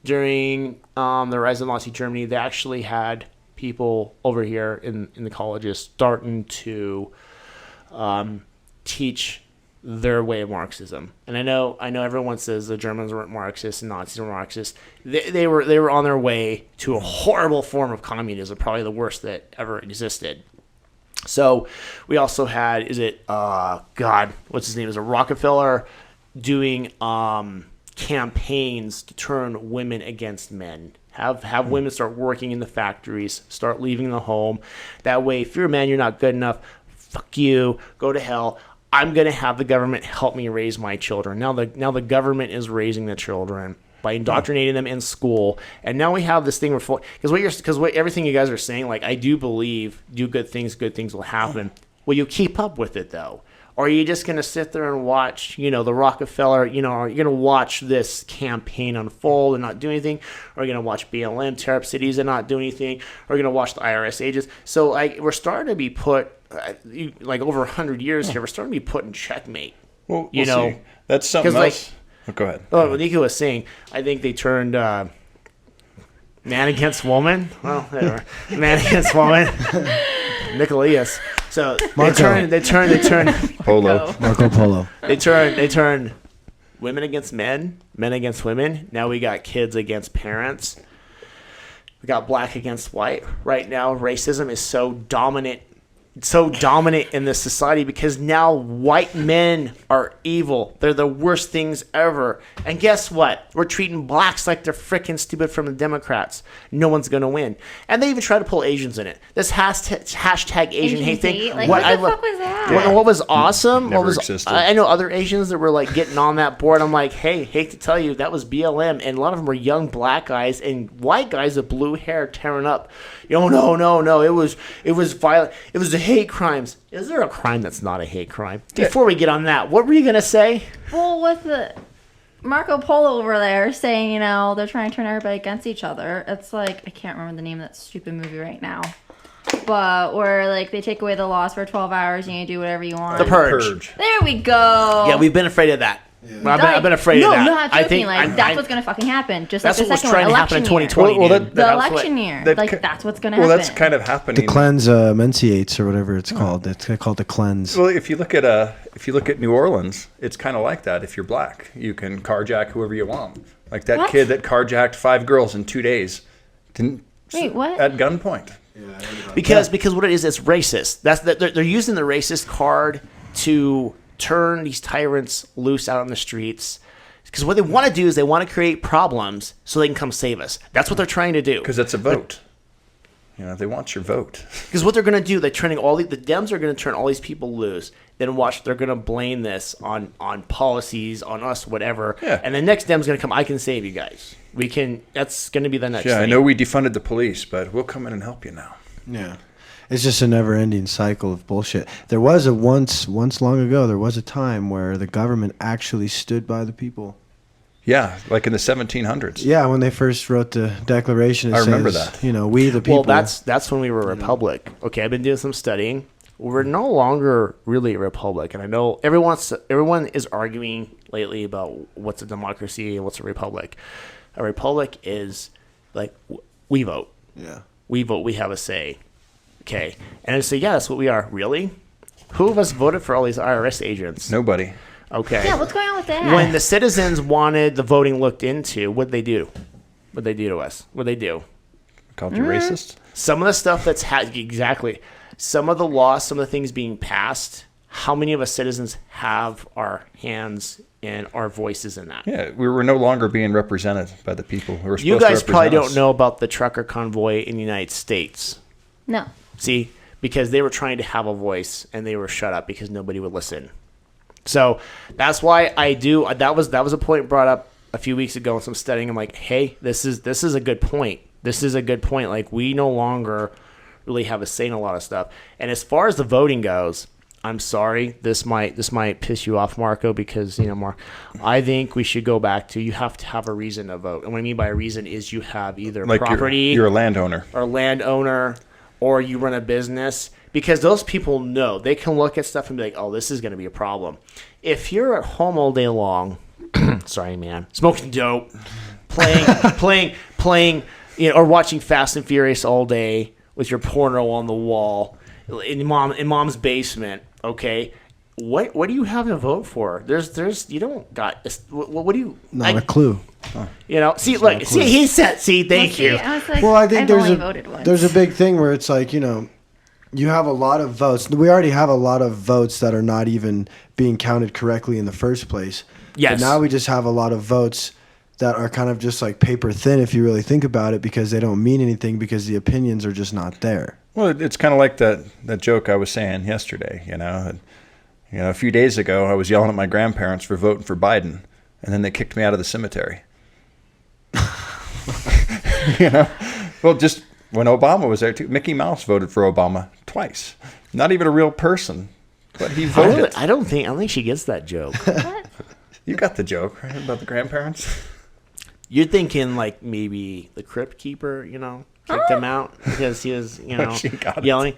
[SPEAKER 1] during the rise of Nazi Germany. They actually had people over here in the colleges starting to teach their way of Marxism. And I know everyone says the Germans weren't Marxists and Nazis were Marxists. They were on their way to a horrible form of communism, probably the worst that ever existed. So we also had, what's his name? Is it Rockefeller doing campaigns to turn women against men. Have women start working in the factories, start leaving the home. That way, if you're a man, you're not good enough. Fuck you. Go to hell. I'm going to have the government help me raise my children. Now the government is raising the children by indoctrinating them in school. And now we have this thing where, because everything you guys are saying, like, I do believe, do good things will happen. Will you keep up with it, though? Or are you just going to sit there and watch, the Rockefeller, are you going to watch this campaign unfold and not do anything? Or are you going to watch BLM tear up cities and not do anything? Or are you going to watch the IRS agents? So we're starting to be put, like over 100 years here, we're starting to be put in checkmate.
[SPEAKER 2] Well, we'll see. That's something else. Go ahead.
[SPEAKER 1] Oh, what Nico was saying, I think they turned man against woman. Well, whatever. Man against woman. Nicholas. So they turn
[SPEAKER 2] Polo.
[SPEAKER 4] Marco Polo.
[SPEAKER 1] They turn women against men against women. Now we got kids against parents. We got black against white. Right now, racism is so dominant in this society because now white men are evil. They're the worst things ever. And guess what? We're treating blacks like they're freaking stupid from the Democrats. No one's going to win. And they even try to pull Asians in it. This hashtag Asian hate thing.
[SPEAKER 3] Like, what the fuck was that?
[SPEAKER 1] What was awesome?
[SPEAKER 2] Never existed.
[SPEAKER 1] I know other Asians that were like getting on that board. I'm like, hey, hate to tell you, that was BLM. And a lot of them were young black guys and white guys with blue hair tearing up. No. It was violent. It was the hate crimes. Is there a crime that's not a hate crime? Before we get on that, what were you going to say?
[SPEAKER 3] Well, with the Marco Polo over there saying, they're trying to turn everybody against each other. It's like, I can't remember the name of that stupid movie right now. But where, like, they take away the laws for 12 hours and you do whatever you want.
[SPEAKER 1] The Purge.
[SPEAKER 3] There we go.
[SPEAKER 1] Yeah, we've been afraid of that. Yeah. I've been afraid of that.
[SPEAKER 3] No, not joking. That's what's going to fucking happen. Just like the second one, election year.
[SPEAKER 1] 2020.
[SPEAKER 3] The election year. That's what's going to happen.
[SPEAKER 2] Well, that's kind of happening.
[SPEAKER 4] The cleanse enunciates or whatever it's called. It's called the cleanse.
[SPEAKER 2] Well, if you look at New Orleans, it's kind of like that. If you're black, you can carjack whoever you want. Like that kid that carjacked 5 girls in 2 days.
[SPEAKER 3] Wait, what?
[SPEAKER 2] At gunpoint.
[SPEAKER 1] Because what it is, it's racist. They're using the racist card to turn these tyrants loose out on the streets. Because what they want to do is they want to create problems so they can come save us. That's what they're trying to do.
[SPEAKER 2] Because it's a vote. They want your vote.
[SPEAKER 1] Because what they're going to do, the Dems are going to turn all these people loose. Then watch, they're going to blame this on policies, on us, whatever. Yeah. And the next Dem's going to come, I can save you guys. That's going to be the next thing.
[SPEAKER 2] I know we defunded the police, but we'll come in and help you now.
[SPEAKER 4] Yeah. It's just a never-ending cycle of bullshit. There was once long ago, there was a time where the government actually stood by the people.
[SPEAKER 2] Yeah, like in the 1700s.
[SPEAKER 4] Yeah, when they first wrote the Declaration,
[SPEAKER 2] I remember that.
[SPEAKER 4] We the people.
[SPEAKER 1] Well, that's when we were a republic. Okay, I've been doing some studying. We're no longer really a republic, and I know everyone is arguing lately about what's a democracy and what's a republic. A republic is like we vote.
[SPEAKER 4] Yeah,
[SPEAKER 1] we vote. We have a say. Okay, and I say, yeah, that's what we are. Really? Who of us voted for all these IRS agents?
[SPEAKER 2] Nobody.
[SPEAKER 1] Okay.
[SPEAKER 3] Yeah, what's going on with that?
[SPEAKER 1] When the citizens wanted the voting looked into, what'd they do? What'd they do to us? What'd they do?
[SPEAKER 2] Called you racist?
[SPEAKER 1] Some of the stuff that's exactly. Some of the laws, some of the things being passed, how many of us citizens have our hands and our voices in that?
[SPEAKER 2] Yeah, we were no longer being represented by the people who were supposed to
[SPEAKER 1] represent us. You guys probably don't
[SPEAKER 2] us.
[SPEAKER 1] know about the trucker convoy in the United States.
[SPEAKER 3] No.
[SPEAKER 1] See, because they were trying to have a voice and they were shut up because nobody would listen. So that's why I do. That was a point brought up a few weeks ago in some studying. I'm like, hey, this is a good point. This is a good point. Like, we no longer really have a say in a lot of stuff. And as far as the voting goes, I'm sorry, this might piss you off, Marco, because, Mark, I think we should go back to, you have to have a reason to vote. And what I mean by a reason is you have either
[SPEAKER 2] Like
[SPEAKER 1] property,
[SPEAKER 2] you're a landowner,
[SPEAKER 1] or you run a business, because those people know. They can look at stuff and be like, oh, this is going to be a problem. If you're at home all day long, sorry, man, smoking dope, playing, or watching Fast and Furious all day with your porno on the wall in mom's basement, okay, what do you have to vote for? There's you don't got what do you
[SPEAKER 4] not a clue.
[SPEAKER 1] See, look, he said, thank you.
[SPEAKER 3] I was like,
[SPEAKER 4] Well, I think
[SPEAKER 3] I've
[SPEAKER 4] there's a big thing where it's like, you have a lot of votes. We already have a lot of votes that are not even being counted correctly in the first place.
[SPEAKER 1] Yes.
[SPEAKER 4] But now we just have a lot of votes that are kind of just like paper thin if you really think about it, because they don't mean anything because the opinions are just not there.
[SPEAKER 2] Well, it's kind of like that joke I was saying yesterday, a few days ago I was yelling at my grandparents for voting for Biden, and then they kicked me out of the cemetery. Well, just when Obama was there too, Mickey Mouse voted for Obama twice. Not even a real person, but he voted.
[SPEAKER 1] I don't think she gets that joke.
[SPEAKER 3] What?
[SPEAKER 2] You got the joke, right, about the grandparents?
[SPEAKER 1] You're thinking like maybe the crypt keeper, kicked him out because he was,
[SPEAKER 2] She got
[SPEAKER 1] yelling.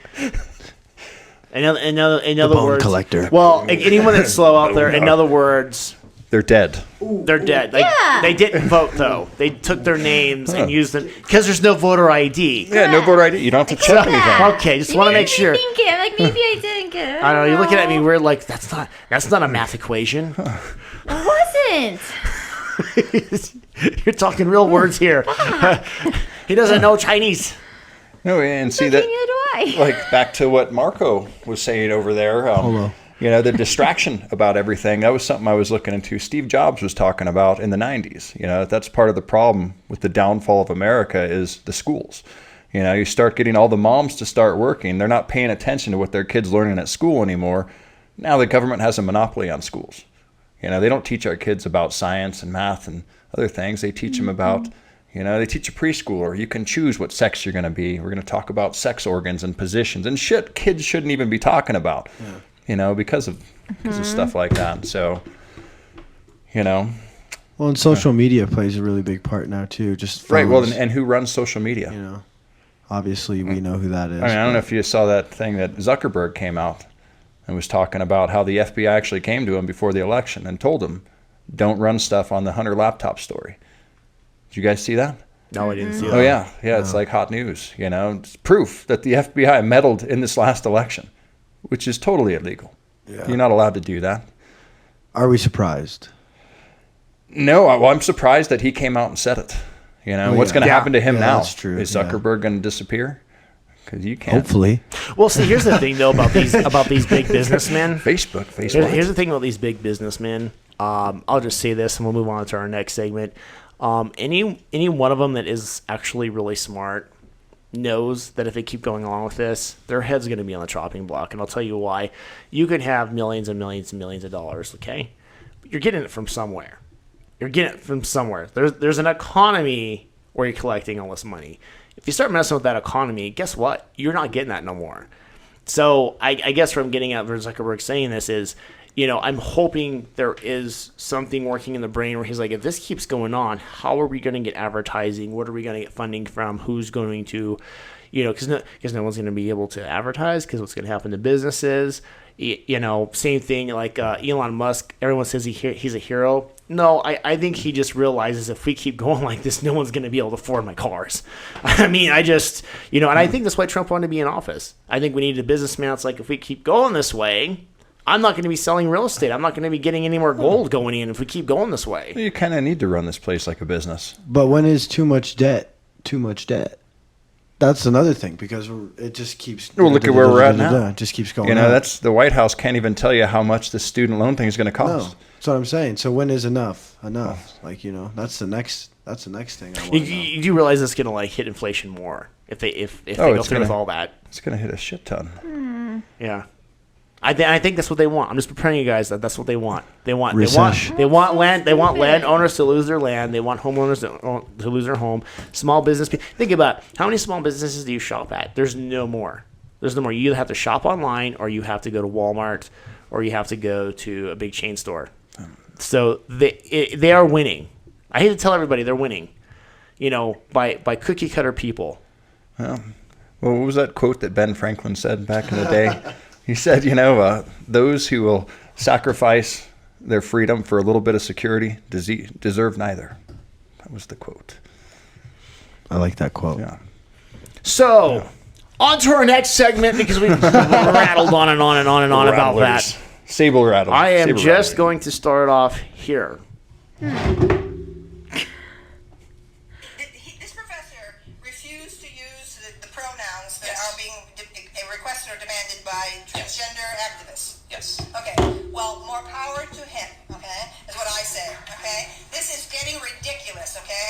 [SPEAKER 1] In other
[SPEAKER 4] bone
[SPEAKER 1] words,
[SPEAKER 4] collector.
[SPEAKER 1] Well, anyone that's slow out there. In other words,
[SPEAKER 2] They're dead.
[SPEAKER 1] they're dead.
[SPEAKER 3] Yeah.
[SPEAKER 1] They didn't vote though. They took their names and used them because there's no voter ID.
[SPEAKER 2] Yeah, no voter ID. You don't have to check anything.
[SPEAKER 1] Okay, just want to make sure.
[SPEAKER 3] Think it. Like, maybe I didn't get it.
[SPEAKER 1] I don't know. You're looking at me weird. Like that's not a math equation.
[SPEAKER 3] It wasn't.
[SPEAKER 1] You're talking real words here. He doesn't know Chinese.
[SPEAKER 2] No, and see
[SPEAKER 3] Neither
[SPEAKER 2] that,
[SPEAKER 3] do I.
[SPEAKER 2] like back to what Marco was saying over there.
[SPEAKER 4] Hello.
[SPEAKER 2] The distraction about everything. That was something I was looking into. Steve Jobs was talking about in the 90s. That's part of the problem with the downfall of America is the schools. You start getting all the moms to start working. They're not paying attention to what their kids learning at school anymore. Now the government has a monopoly on schools. They don't teach our kids about science and math and other things. They teach them about, they teach a preschooler, you can choose what sex you're going to be. We're going to talk about sex organs and positions and shit kids shouldn't even be talking about, because of stuff like that. So,
[SPEAKER 4] Well, and social media plays a really big part now too. Just phones,
[SPEAKER 2] right. Well, and who runs social media?
[SPEAKER 4] Obviously we know who that is.
[SPEAKER 2] I don't know if you saw that thing that Zuckerberg came out and was talking about how the FBI actually came to him before the election and told him, don't run stuff on the Hunter laptop story. Did you guys see that?
[SPEAKER 1] No, I didn't see that.
[SPEAKER 2] Oh, yeah. Yeah, it's like hot news. It's proof that the FBI meddled in this last election, which is totally illegal.
[SPEAKER 4] Yeah.
[SPEAKER 2] You're not allowed to do that.
[SPEAKER 4] Are we surprised?
[SPEAKER 2] No, I'm surprised that he came out and said it. What's going to happen to him now?
[SPEAKER 4] That's true.
[SPEAKER 2] Is Zuckerberg going to disappear? Because you can't.
[SPEAKER 4] Hopefully.
[SPEAKER 1] Well, see, here's the thing though about these big businessmen.
[SPEAKER 2] Facebook.
[SPEAKER 1] Here's the thing about these big businessmen. I'll just say this, and we'll move on to our next segment. Any one of them that is actually really smart knows that if they keep going along with this, their head's going to be on the chopping block, and I'll tell you why. You can have millions and millions and millions of dollars, okay? But you're getting it from somewhere. There's an economy where you're collecting all this money. If you start messing with that economy, guess what? You're not getting that no more. So I guess what I'm getting at for Zuckerberg saying this is, I'm hoping there is something working in the brain where he's like, if this keeps going on, how are we going to get advertising? What are we going to get funding from? Who's going to, because no one's going to be able to advertise because what's going to happen to businesses? Same thing like Elon Musk. Everyone says he's a hero. No, I think he just realizes if we keep going like this, no one's going to be able to afford my cars. I mean, and I think that's why Trump wanted to be in office. I think we need a businessman. It's like, if we keep going this way, I'm not going to be selling real estate. I'm not going to be getting any more gold going in if we keep going this way.
[SPEAKER 2] You kind of need to run this place like a business.
[SPEAKER 4] But when is too much debt? That's another thing, because it just keeps.
[SPEAKER 2] Well, look at where we're at now.
[SPEAKER 4] It just keeps going.
[SPEAKER 2] That's the White House can't even tell you how much the student loan thing is going to cost.
[SPEAKER 4] No, that's what I'm saying. So when is enough? Like that's the next thing.
[SPEAKER 1] You do realize it's going to hit inflation more if they go through with all that.
[SPEAKER 2] It's going to hit a shit ton.
[SPEAKER 1] Yeah. I think that's what they want. I'm just preparing you guys that that's what they want. They want
[SPEAKER 4] Recession.
[SPEAKER 1] they want land. They want landowners to lose their land. They want homeowners to lose their home. Small business people. Think about it. How many small businesses do you shop at? There's no more. There's no more. You either have to shop online, or you have to go to Walmart, or you have to go to a big chain store. So they are winning. I hate to tell everybody they're winning. By cookie cutter people.
[SPEAKER 2] Well, what was that quote that Ben Franklin said back in the day? He said, those who will sacrifice their freedom for a little bit of security deserve neither. That was the quote.
[SPEAKER 4] I like that quote.
[SPEAKER 2] Yeah.
[SPEAKER 1] So, on to our next segment, because we rattled on and on and on and on about that.
[SPEAKER 2] Sable rattle.
[SPEAKER 1] I am just going to start off here.
[SPEAKER 5] This professor refused to use the pronouns that are being requested or demanded by transgender activists.
[SPEAKER 6] Yes.
[SPEAKER 5] Okay. Well, more power to him. Okay, is what I say. Okay. This is getting ridiculous. Okay.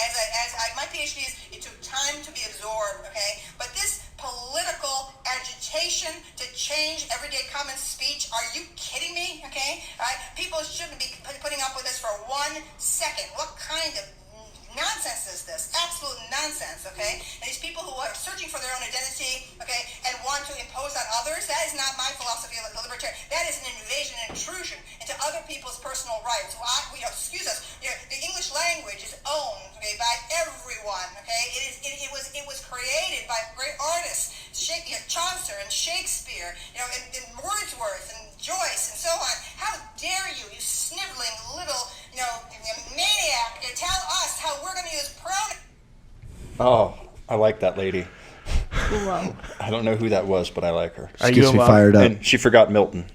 [SPEAKER 5] My PhD it took time to be absorbed. Okay. But this political agitation to change everyday common speech. Are you kidding me? Okay. All right. People shouldn't be putting up with this for 1 second. What kind of nonsense is this? Absolute nonsense, okay? And these people who are searching for their own identity, okay, and want to impose on others, that is not my philosophy of the libertarian. That is an invasion and intrusion into other people's personal rights. Excuse us, the English language is owned, okay, by everyone, okay? It was created by great artists, Chaucer and Shakespeare, and Wordsworth and Joyce and so on. How dare you sniveling little, maniac, to tell us how we're going to use pronouns.
[SPEAKER 2] Oh, I like that lady.
[SPEAKER 3] Whoa.
[SPEAKER 2] I don't know who that was, but I like her.
[SPEAKER 4] Just gets me fired up.
[SPEAKER 2] And she forgot Milton.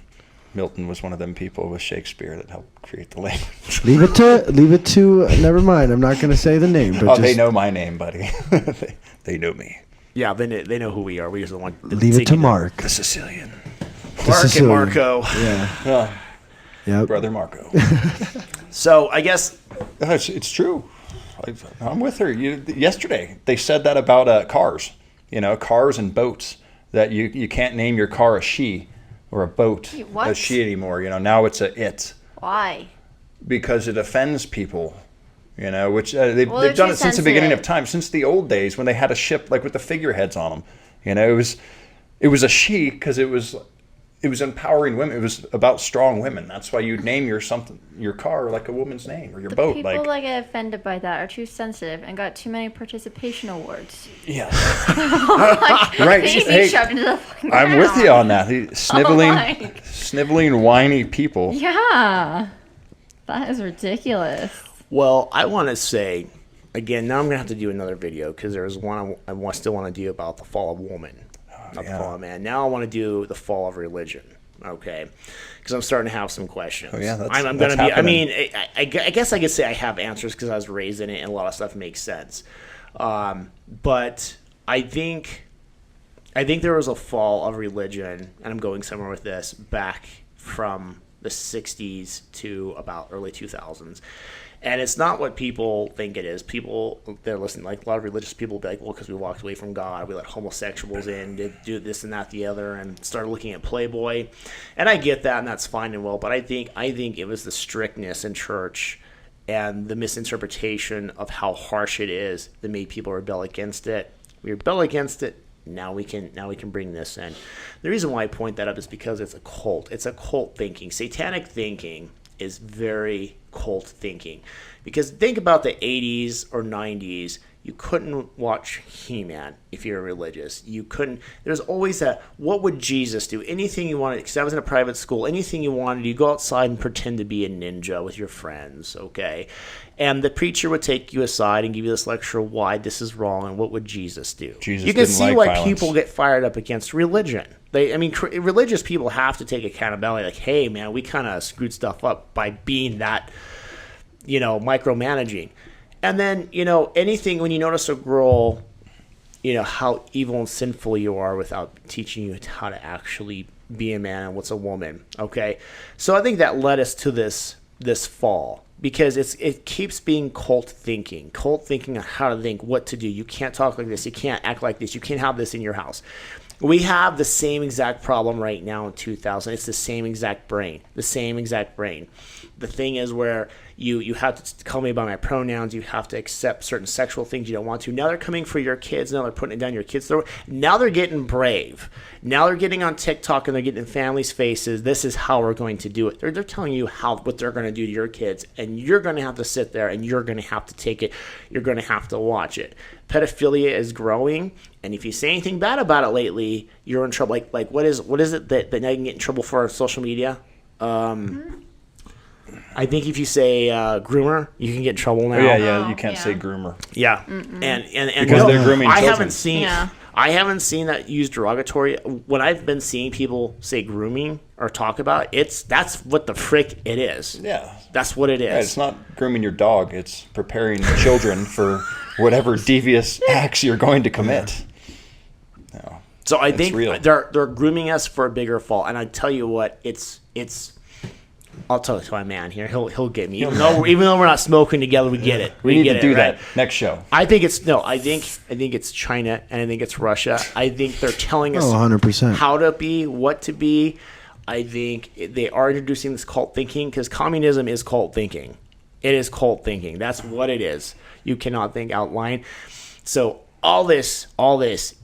[SPEAKER 2] Milton was one of them people with Shakespeare that helped create the language.
[SPEAKER 4] Leave it to. Never mind. I'm not going to say the name. But
[SPEAKER 2] They know my name, buddy. they know me.
[SPEAKER 1] Yeah, they know who we are. We just don't want.
[SPEAKER 4] Leave it to Mark.
[SPEAKER 2] The Sicilian.
[SPEAKER 1] Mark and
[SPEAKER 4] Sicilian.
[SPEAKER 1] Marco.
[SPEAKER 4] Yeah. Yep.
[SPEAKER 2] Brother Marco.
[SPEAKER 1] So I guess
[SPEAKER 2] It's true. I'm with her. Yesterday, they said that about cars. Cars and boats. That you can't name your car a she or a boat
[SPEAKER 3] What?
[SPEAKER 2] a she anymore. Now it's a it.
[SPEAKER 3] Why?
[SPEAKER 2] Because it offends people. Which they've
[SPEAKER 3] Well, they're
[SPEAKER 2] done
[SPEAKER 3] too
[SPEAKER 2] it since the beginning of
[SPEAKER 3] sensitive.
[SPEAKER 2] time, since the old days when they had a ship like with the figureheads on them. It was a she because it was empowering women. It was about strong women. That's why you'd name your car like a woman's name or your boat.
[SPEAKER 3] People that get offended by that are too sensitive and got too many participation awards.
[SPEAKER 2] Yeah.
[SPEAKER 3] Like,
[SPEAKER 2] Right.
[SPEAKER 3] they need to
[SPEAKER 2] Hey,
[SPEAKER 3] be shoved into the fucking
[SPEAKER 2] I'm with you
[SPEAKER 3] ground.
[SPEAKER 2] on that. Sniveling,
[SPEAKER 3] like-
[SPEAKER 2] sniveling, whiny people.
[SPEAKER 3] Yeah. That is ridiculous.
[SPEAKER 1] Well, I want to say again. Now I'm gonna have to do another video because there's one I still want to do about the fall of woman, not the fall of man. Now I want to do the fall of religion. Okay, because I'm starting to have some questions.
[SPEAKER 2] Oh, yeah,
[SPEAKER 1] I'm
[SPEAKER 2] that's
[SPEAKER 1] gonna be.
[SPEAKER 2] happening.
[SPEAKER 1] I guess I could say I have answers because I was raised in it, and a lot of stuff makes sense. But I think there was a fall of religion, and I'm going somewhere with this, back from the 60s to about early 2000s. And it's not what people think it is. People, they're listening, like a lot of religious people be like, well, because we walked away from God, we let homosexuals in, did do this and that, the other, and started looking at Playboy. And I get that, and that's fine and well, but I think it was the strictness in church and the misinterpretation of how harsh it is that made people rebel against it. We rebel against it. Now we can bring this in. The reason why I point that up is because it's a cult. It's a cult thinking. Satanic thinking is very cult thinking. Because think about the 80s or 90s. You couldn't watch He-Man if you're religious. You couldn't. There's always that, what would Jesus do? Anything you wanted, because I was in a private school, anything you wanted, you go outside and pretend to be a ninja with your friends, okay? And the preacher would take you aside and give you this lecture why this is wrong and what would Jesus do.
[SPEAKER 2] Jesus
[SPEAKER 1] you can
[SPEAKER 2] didn't
[SPEAKER 1] see
[SPEAKER 2] like
[SPEAKER 1] why
[SPEAKER 2] violence.
[SPEAKER 1] people get fired up against religion. Religious people have to take accountability. Like, hey, man, we kind of screwed stuff up by being that, micromanaging. And then, anything, when you notice a girl, how evil and sinful you are without teaching you how to actually be a man and what's a woman, okay? So I think that led us to this fall, because it keeps being cult thinking on how to think, what to do. You can't talk like this. You can't act like this. You can't have this in your house. We have the same exact problem right now in 2000. It's the same exact brain. The same exact brain. The thing is where you have to call me by my pronouns. You have to accept certain sexual things you don't want to. Now they're coming for your kids. Now they're putting it down your kids' throat. Now they're getting brave. Now they're getting on TikTok and they're getting in families' faces. This is how we're going to do it. They're telling you what they're going to do to your kids. And you're going to have to sit there and you're going to have to take it. You're going to have to watch it. Pedophilia is growing. And if you say anything bad about it lately, you're in trouble. Like what is it that now you can get in trouble for on social media? I think if you say groomer, you can get in trouble now.
[SPEAKER 2] Yeah, you can't say groomer.
[SPEAKER 1] Yeah, and
[SPEAKER 2] Because they're grooming
[SPEAKER 1] I
[SPEAKER 2] children.
[SPEAKER 1] I haven't seen that used derogatory. When I've been seeing people say grooming or talk about it, that's what the frick it is.
[SPEAKER 2] Yeah.
[SPEAKER 1] That's what it is.
[SPEAKER 2] Yeah, it's not grooming your dog. It's preparing children for whatever devious acts you're going to commit. No,
[SPEAKER 1] so I think
[SPEAKER 2] real.
[SPEAKER 1] they're grooming us for a bigger fall. And I tell you what, it's. I'll tell it to my man here. He'll get me. Even though we're not smoking together, we get it.
[SPEAKER 2] We need
[SPEAKER 1] get
[SPEAKER 2] to
[SPEAKER 1] it,
[SPEAKER 2] do
[SPEAKER 1] right?
[SPEAKER 2] that next show.
[SPEAKER 1] I think it's China and I think it's Russia. I think they're telling us
[SPEAKER 4] 100%.
[SPEAKER 1] how to be, what to be. I think they are introducing this cult thinking because communism is cult thinking. It is cult thinking. That's what it is. You cannot think outline. So all this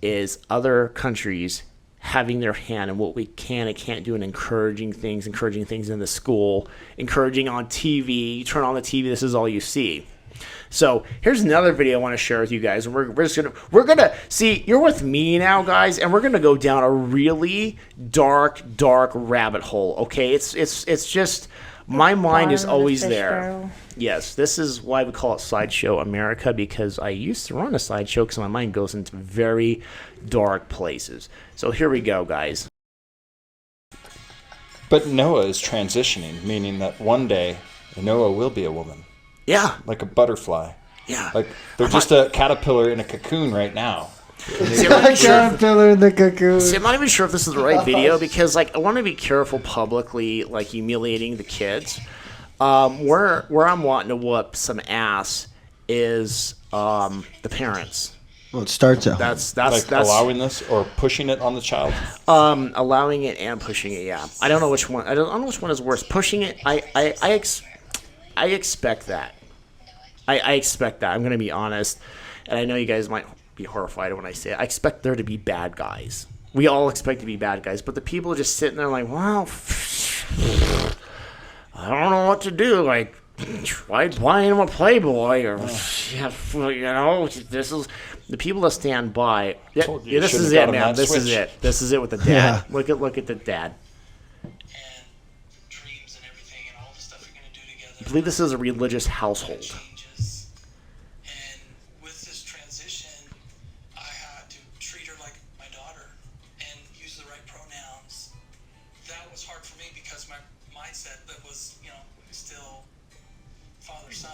[SPEAKER 1] is other countries having their hand in what we can and can't do and encouraging things in the school, encouraging on TV. You turn on the TV, this is all you see. So here's another video I want to share with you guys. And we're gonna see, you're with me now, guys, and we're gonna go down a really dark rabbit hole. Okay, it's just my mind is always there. Yes, this is why we call it Sideshow America, because I used to run a sideshow because my mind goes into very dark places. So here we go, guys.
[SPEAKER 2] But Noah is transitioning, meaning that one day Noah will be a woman,
[SPEAKER 1] Yeah,
[SPEAKER 2] like a butterfly.
[SPEAKER 1] yeah.
[SPEAKER 2] Like they're just a caterpillar in a cocoon right now.
[SPEAKER 1] See, I'm not even sure-
[SPEAKER 4] Caterpillar in the cocoon.
[SPEAKER 1] See, I'm not even sure if this is the right video because, like, I want to be careful publicly, like, humiliating the kids. Where I'm wanting to whoop some ass is the parents.
[SPEAKER 4] Well, it starts out.
[SPEAKER 1] That's
[SPEAKER 2] Allowing this or pushing it on the child.
[SPEAKER 1] allowing it and pushing it. Yeah, I don't know which one. I don't know which one is worse. Pushing it, I expect that. I expect that. I'm gonna be honest, and I know you guys might be horrified when I say it. I expect there to be bad guys. We all expect to be bad guys, but the people are just sitting there like, well, I don't know what to do. Like, try buying him a Playboy, or this is the people that stand by. Yeah,
[SPEAKER 2] Told you,
[SPEAKER 1] this
[SPEAKER 2] shouldn't
[SPEAKER 1] is
[SPEAKER 2] have
[SPEAKER 1] it,
[SPEAKER 2] got him
[SPEAKER 1] man.
[SPEAKER 2] that
[SPEAKER 1] This is
[SPEAKER 2] switch.
[SPEAKER 1] it. This is it with the dad.
[SPEAKER 4] Yeah.
[SPEAKER 1] Look at the dad.
[SPEAKER 6] and dreams and everything and all the stuff you're going to do together.
[SPEAKER 1] I believe this is a religious household.
[SPEAKER 6] Changes. And with this transition, I had to treat her like my daughter and use the right pronouns. That was hard for me because my mindset that was, still father-son.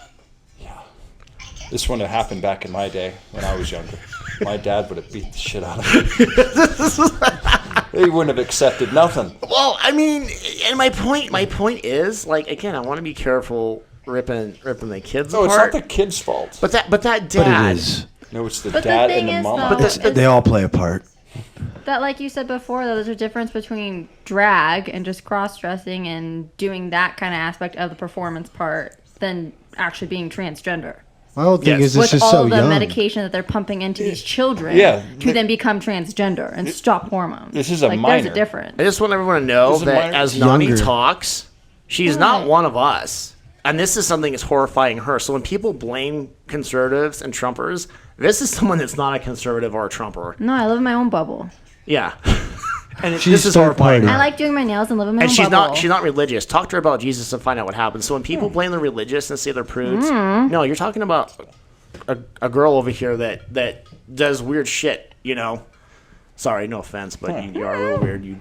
[SPEAKER 2] This wouldn't have happened back in my day when I was younger. My dad would have beat the shit out of me. He wouldn't have accepted nothing.
[SPEAKER 1] Well, I mean, and my point is, like, again, I want to be careful ripping the kids
[SPEAKER 2] No, it's
[SPEAKER 1] apart.
[SPEAKER 2] not the kid's fault.
[SPEAKER 1] But that
[SPEAKER 4] But
[SPEAKER 1] dad.
[SPEAKER 4] it is.
[SPEAKER 2] No, it's the
[SPEAKER 3] But the
[SPEAKER 2] dad
[SPEAKER 3] thing
[SPEAKER 2] and the
[SPEAKER 3] is,
[SPEAKER 2] mama.
[SPEAKER 3] though,
[SPEAKER 1] But
[SPEAKER 4] They all play a part.
[SPEAKER 3] that, like you said before, though, there's a difference between drag and just cross-dressing and doing that kind of aspect of the performance part than actually being transgender.
[SPEAKER 4] My whole thing
[SPEAKER 1] Yes.
[SPEAKER 4] is it's
[SPEAKER 3] With
[SPEAKER 4] just
[SPEAKER 3] all
[SPEAKER 4] so
[SPEAKER 3] the
[SPEAKER 4] young.
[SPEAKER 3] medication that they're pumping into these children
[SPEAKER 2] Yeah.
[SPEAKER 3] to then become transgender and stop hormones.
[SPEAKER 2] This is a
[SPEAKER 3] There's
[SPEAKER 2] minor.
[SPEAKER 3] a difference.
[SPEAKER 1] I just want everyone to know
[SPEAKER 2] This is
[SPEAKER 1] that
[SPEAKER 2] my-
[SPEAKER 1] as Nani
[SPEAKER 4] Younger.
[SPEAKER 1] talks, she's not
[SPEAKER 3] Right.
[SPEAKER 1] one of us. And this is something that's horrifying her. So when people blame conservatives and Trumpers, this is someone that's not a conservative or a Trumper.
[SPEAKER 3] No, I live in my own bubble.
[SPEAKER 1] Yeah. And
[SPEAKER 4] She's
[SPEAKER 1] this is
[SPEAKER 4] third
[SPEAKER 1] horrifying.
[SPEAKER 4] party.
[SPEAKER 3] I like doing my nails and live in my
[SPEAKER 1] And
[SPEAKER 3] own
[SPEAKER 1] she's
[SPEAKER 3] bubble.
[SPEAKER 1] not religious. Talk to her about Jesus and find out what happens. So when people blame the religious and say they're prudes, no, you're talking about a girl over here that does weird shit, Sorry, no offense, but you are a little weird. You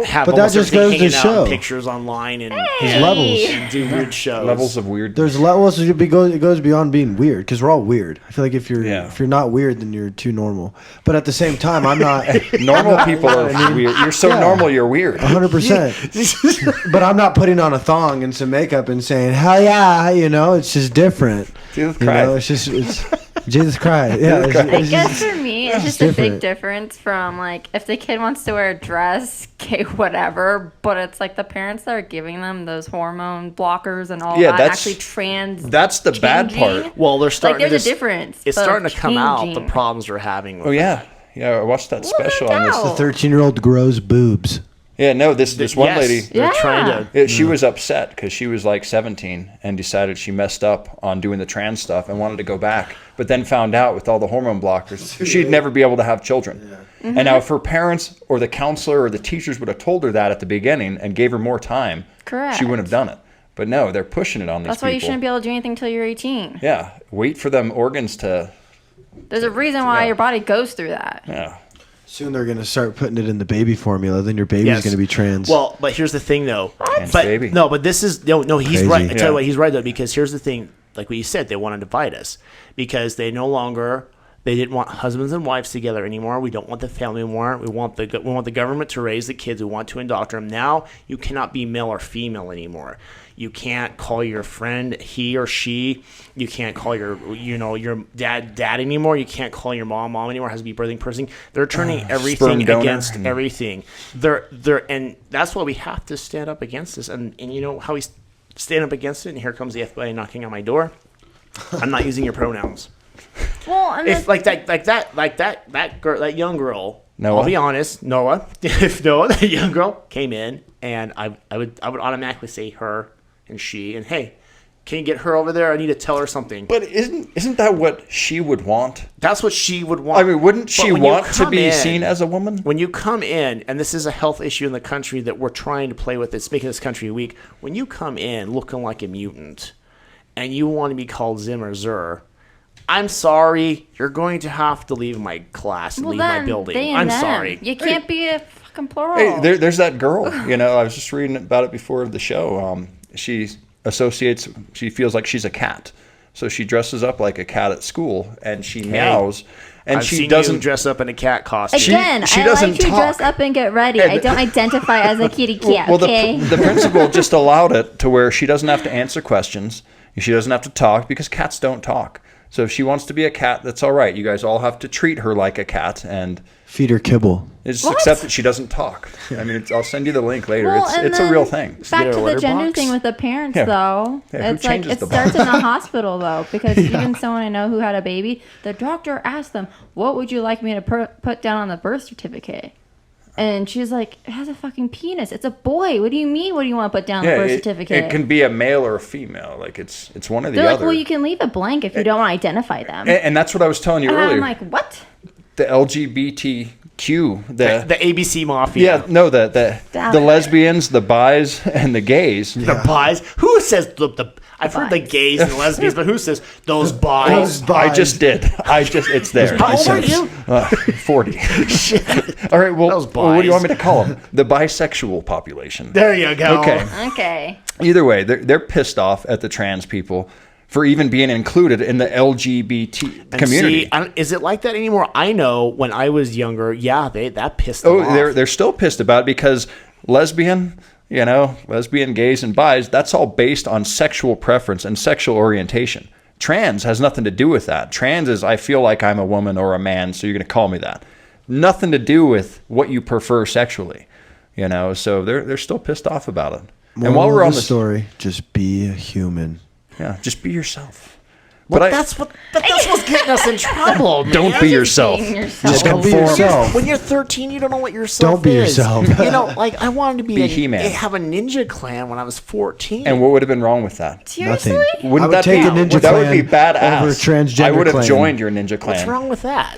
[SPEAKER 1] have
[SPEAKER 4] But that
[SPEAKER 1] almost
[SPEAKER 4] just
[SPEAKER 1] everything
[SPEAKER 4] goes to
[SPEAKER 1] hanging out in
[SPEAKER 4] show.
[SPEAKER 1] pictures online and,
[SPEAKER 3] Hey.
[SPEAKER 4] levels.
[SPEAKER 1] and do weird shows.
[SPEAKER 2] Levels of weird.
[SPEAKER 4] There's levels. It goes beyond being weird because we're all weird. I feel like if you're not weird, then you're too normal. But at the same time, I'm not.
[SPEAKER 2] Normal people are weird. You're so
[SPEAKER 4] Yeah.
[SPEAKER 2] normal, you're weird.
[SPEAKER 4] 100%. But I'm not putting on a thong and some makeup and saying, hell yeah, it's just different.
[SPEAKER 2] Jesus
[SPEAKER 4] You
[SPEAKER 2] Christ.
[SPEAKER 4] know, it's Jesus Christ. Yeah,
[SPEAKER 3] I guess for me, me, it's just a big difference from, like, if the kid wants to wear a dress, okay, whatever, but it's like the parents that are giving them those hormone blockers and all
[SPEAKER 2] Yeah,
[SPEAKER 3] that
[SPEAKER 2] that's-
[SPEAKER 3] actually trans.
[SPEAKER 2] That's the bad
[SPEAKER 3] changing.
[SPEAKER 2] part.
[SPEAKER 1] Well, they're starting
[SPEAKER 3] Like, there's
[SPEAKER 1] to
[SPEAKER 3] a difference.
[SPEAKER 1] It's
[SPEAKER 3] but
[SPEAKER 1] starting to come out, the
[SPEAKER 3] changing.
[SPEAKER 1] problems we're having with
[SPEAKER 2] Oh yeah, yeah. I watched that special on this.
[SPEAKER 3] doubt.
[SPEAKER 4] 13-year-old grows boobs.
[SPEAKER 2] Yeah, no, this one
[SPEAKER 1] Yes,
[SPEAKER 2] lady.
[SPEAKER 1] they're trying to.
[SPEAKER 2] She was upset because she was like 17 and decided she messed up on doing the trans stuff and wanted to go back, but then found out with all the hormone blockers she'd never be able to have children. And now if her parents or the counselor or the teachers would have told her that at the beginning and gave her more time,
[SPEAKER 3] Correct.
[SPEAKER 2] she wouldn't have done it. But no, they're pushing it on these
[SPEAKER 3] That's
[SPEAKER 2] people.
[SPEAKER 3] why you shouldn't be able to do anything until you're 18.
[SPEAKER 2] Yeah, wait for them organs to.
[SPEAKER 3] There's a reason why
[SPEAKER 2] Yeah.
[SPEAKER 3] your body goes through that.
[SPEAKER 2] Yeah.
[SPEAKER 4] Soon they're gonna start putting it in the baby formula. Then your baby's
[SPEAKER 1] Yes.
[SPEAKER 4] gonna be trans.
[SPEAKER 1] Well, but here's the thing, though.
[SPEAKER 2] Trans
[SPEAKER 1] But
[SPEAKER 2] baby.
[SPEAKER 1] no, but this is no. He's
[SPEAKER 4] Crazy.
[SPEAKER 1] right. I tell
[SPEAKER 2] Yeah.
[SPEAKER 1] you what, he's right though, because here's the thing. Like what you said, they want to divide us because they no longer. They didn't want husbands and wives together anymore. We don't want the family anymore. We want the government to raise the kids. We want to indoctrinate them. Now you cannot be male or female anymore. You can't call your friend he or she. You can't call your dad anymore. You can't call your mom anymore. It has to be birthing person. They're turning everything
[SPEAKER 2] donor.
[SPEAKER 1] against everything. And that's why we have to stand up against this. And you know how we stand up against it. And here comes the FBI knocking on my door. I'm not using your pronouns.
[SPEAKER 3] Well, and
[SPEAKER 1] If that young girl,
[SPEAKER 2] Noah?
[SPEAKER 1] I'll be honest, Noah. If Noah, that young girl, came in, and I would automatically say her and she, and hey, can you get her over there? I need to tell her something.
[SPEAKER 2] But isn't that what she would want?
[SPEAKER 1] That's what she would want.
[SPEAKER 2] I mean, wouldn't
[SPEAKER 1] But
[SPEAKER 2] she
[SPEAKER 1] when you
[SPEAKER 2] want to
[SPEAKER 1] come
[SPEAKER 2] be
[SPEAKER 1] in-
[SPEAKER 2] seen as a woman?
[SPEAKER 1] When you come in, and this is a health issue in the country that we're trying to play with, it's making this country weak. When you come in looking like a mutant, and you want to be called Zim or Zur, I'm sorry, you're going to have to leave my class and
[SPEAKER 3] well,
[SPEAKER 1] leave my
[SPEAKER 3] then,
[SPEAKER 1] building.
[SPEAKER 3] they and
[SPEAKER 1] I'm
[SPEAKER 3] them.
[SPEAKER 1] sorry.
[SPEAKER 3] You can't be a fucking plural.
[SPEAKER 2] Hey, there's that girl. I was just reading about it before the show. She feels like she's a cat. So she dresses up like a cat at school, and she meows, and
[SPEAKER 1] I've
[SPEAKER 2] she
[SPEAKER 1] seen
[SPEAKER 2] doesn't
[SPEAKER 1] you dress up in a cat costume.
[SPEAKER 3] Again,
[SPEAKER 2] she
[SPEAKER 3] I
[SPEAKER 2] doesn't
[SPEAKER 3] like to
[SPEAKER 2] talk.
[SPEAKER 3] dress up and get ready. I don't identify as a kitty cat,
[SPEAKER 2] Well,
[SPEAKER 3] okay?
[SPEAKER 2] the principal just allowed it to where she doesn't have to answer questions. She doesn't have to talk because cats don't talk. So if she wants to be a cat, that's all right. You guys all have to treat her like a cat and
[SPEAKER 4] feed her kibble.
[SPEAKER 2] just
[SPEAKER 3] What?
[SPEAKER 2] accept that she doesn't talk. I mean, I'll send you the link later.
[SPEAKER 3] Well, and
[SPEAKER 2] it's a
[SPEAKER 3] then
[SPEAKER 2] real thing.
[SPEAKER 3] Back
[SPEAKER 1] get
[SPEAKER 3] to
[SPEAKER 1] a
[SPEAKER 3] the
[SPEAKER 1] litter
[SPEAKER 3] gender
[SPEAKER 1] box?
[SPEAKER 3] thing with the parents,
[SPEAKER 2] Yeah.
[SPEAKER 3] though.
[SPEAKER 2] Yeah, who
[SPEAKER 3] It's like
[SPEAKER 2] changes
[SPEAKER 3] it
[SPEAKER 2] the
[SPEAKER 3] starts
[SPEAKER 2] box?
[SPEAKER 3] in the hospital, though, because even someone I know who had a baby, the doctor asked them, "What would you like me to put down on the birth certificate?" And she's like, "It has a fucking penis. It's a boy. What do you mean? What do you want to put down on the birth certificate?"
[SPEAKER 2] It can be a male or a female. Like it's one or the
[SPEAKER 3] They're like,
[SPEAKER 2] other.
[SPEAKER 3] "Well, you can leave it blank if you don't want to identify them."
[SPEAKER 2] And that's what I was telling you
[SPEAKER 3] And
[SPEAKER 2] earlier.
[SPEAKER 3] I'm like, "What?"
[SPEAKER 2] The LGBTQ,
[SPEAKER 1] the ABC Mafia.
[SPEAKER 2] yeah, no, the lesbians, the bis, and the gays.
[SPEAKER 1] The bis. Who says the I've heard the gays and the lesbians, but who says those bis?
[SPEAKER 2] I just did. It's there.
[SPEAKER 1] How old are you?
[SPEAKER 2] 40. All right. Well,
[SPEAKER 1] Those
[SPEAKER 2] what do you
[SPEAKER 1] bis.
[SPEAKER 2] want me to call them? The bisexual population.
[SPEAKER 1] There you go.
[SPEAKER 2] Okay.
[SPEAKER 3] Okay.
[SPEAKER 2] Either way, they're pissed off at the trans people for even being included in the LGBT
[SPEAKER 1] And
[SPEAKER 2] community.
[SPEAKER 1] see, is it like that anymore? I know when I was younger, that pissed them off.
[SPEAKER 2] They're still pissed about it because lesbian, gays and bis, that's all based on sexual preference and sexual orientation. Trans has nothing to do with that. Trans is I feel like I'm a woman or a man, so you're going to call me that. Nothing to do with what you prefer sexually. So they're still pissed off about it. And while we're on the
[SPEAKER 4] story, just be a human.
[SPEAKER 2] Yeah, just be yourself.
[SPEAKER 1] But that's what's getting us in trouble. Man.
[SPEAKER 2] Don't be yourself.
[SPEAKER 3] Being yourself.
[SPEAKER 2] Just
[SPEAKER 4] Don't be
[SPEAKER 2] conform.
[SPEAKER 4] yourself.
[SPEAKER 1] When you're 13, you don't know what yourself
[SPEAKER 4] Don't be
[SPEAKER 1] is.
[SPEAKER 4] yourself.
[SPEAKER 1] Like I wanted to
[SPEAKER 2] Be He-Man.
[SPEAKER 1] have a ninja clan when I was 14.
[SPEAKER 2] And what would have been wrong with that?
[SPEAKER 3] Seriously?
[SPEAKER 4] Nothing.
[SPEAKER 2] Wouldn't
[SPEAKER 4] I would
[SPEAKER 2] that
[SPEAKER 4] take
[SPEAKER 2] be
[SPEAKER 4] a ninja
[SPEAKER 2] that would be
[SPEAKER 4] clan
[SPEAKER 2] badass?
[SPEAKER 4] over a transgender
[SPEAKER 2] I would have
[SPEAKER 4] clan.
[SPEAKER 2] joined your ninja clan.
[SPEAKER 1] What's wrong with that?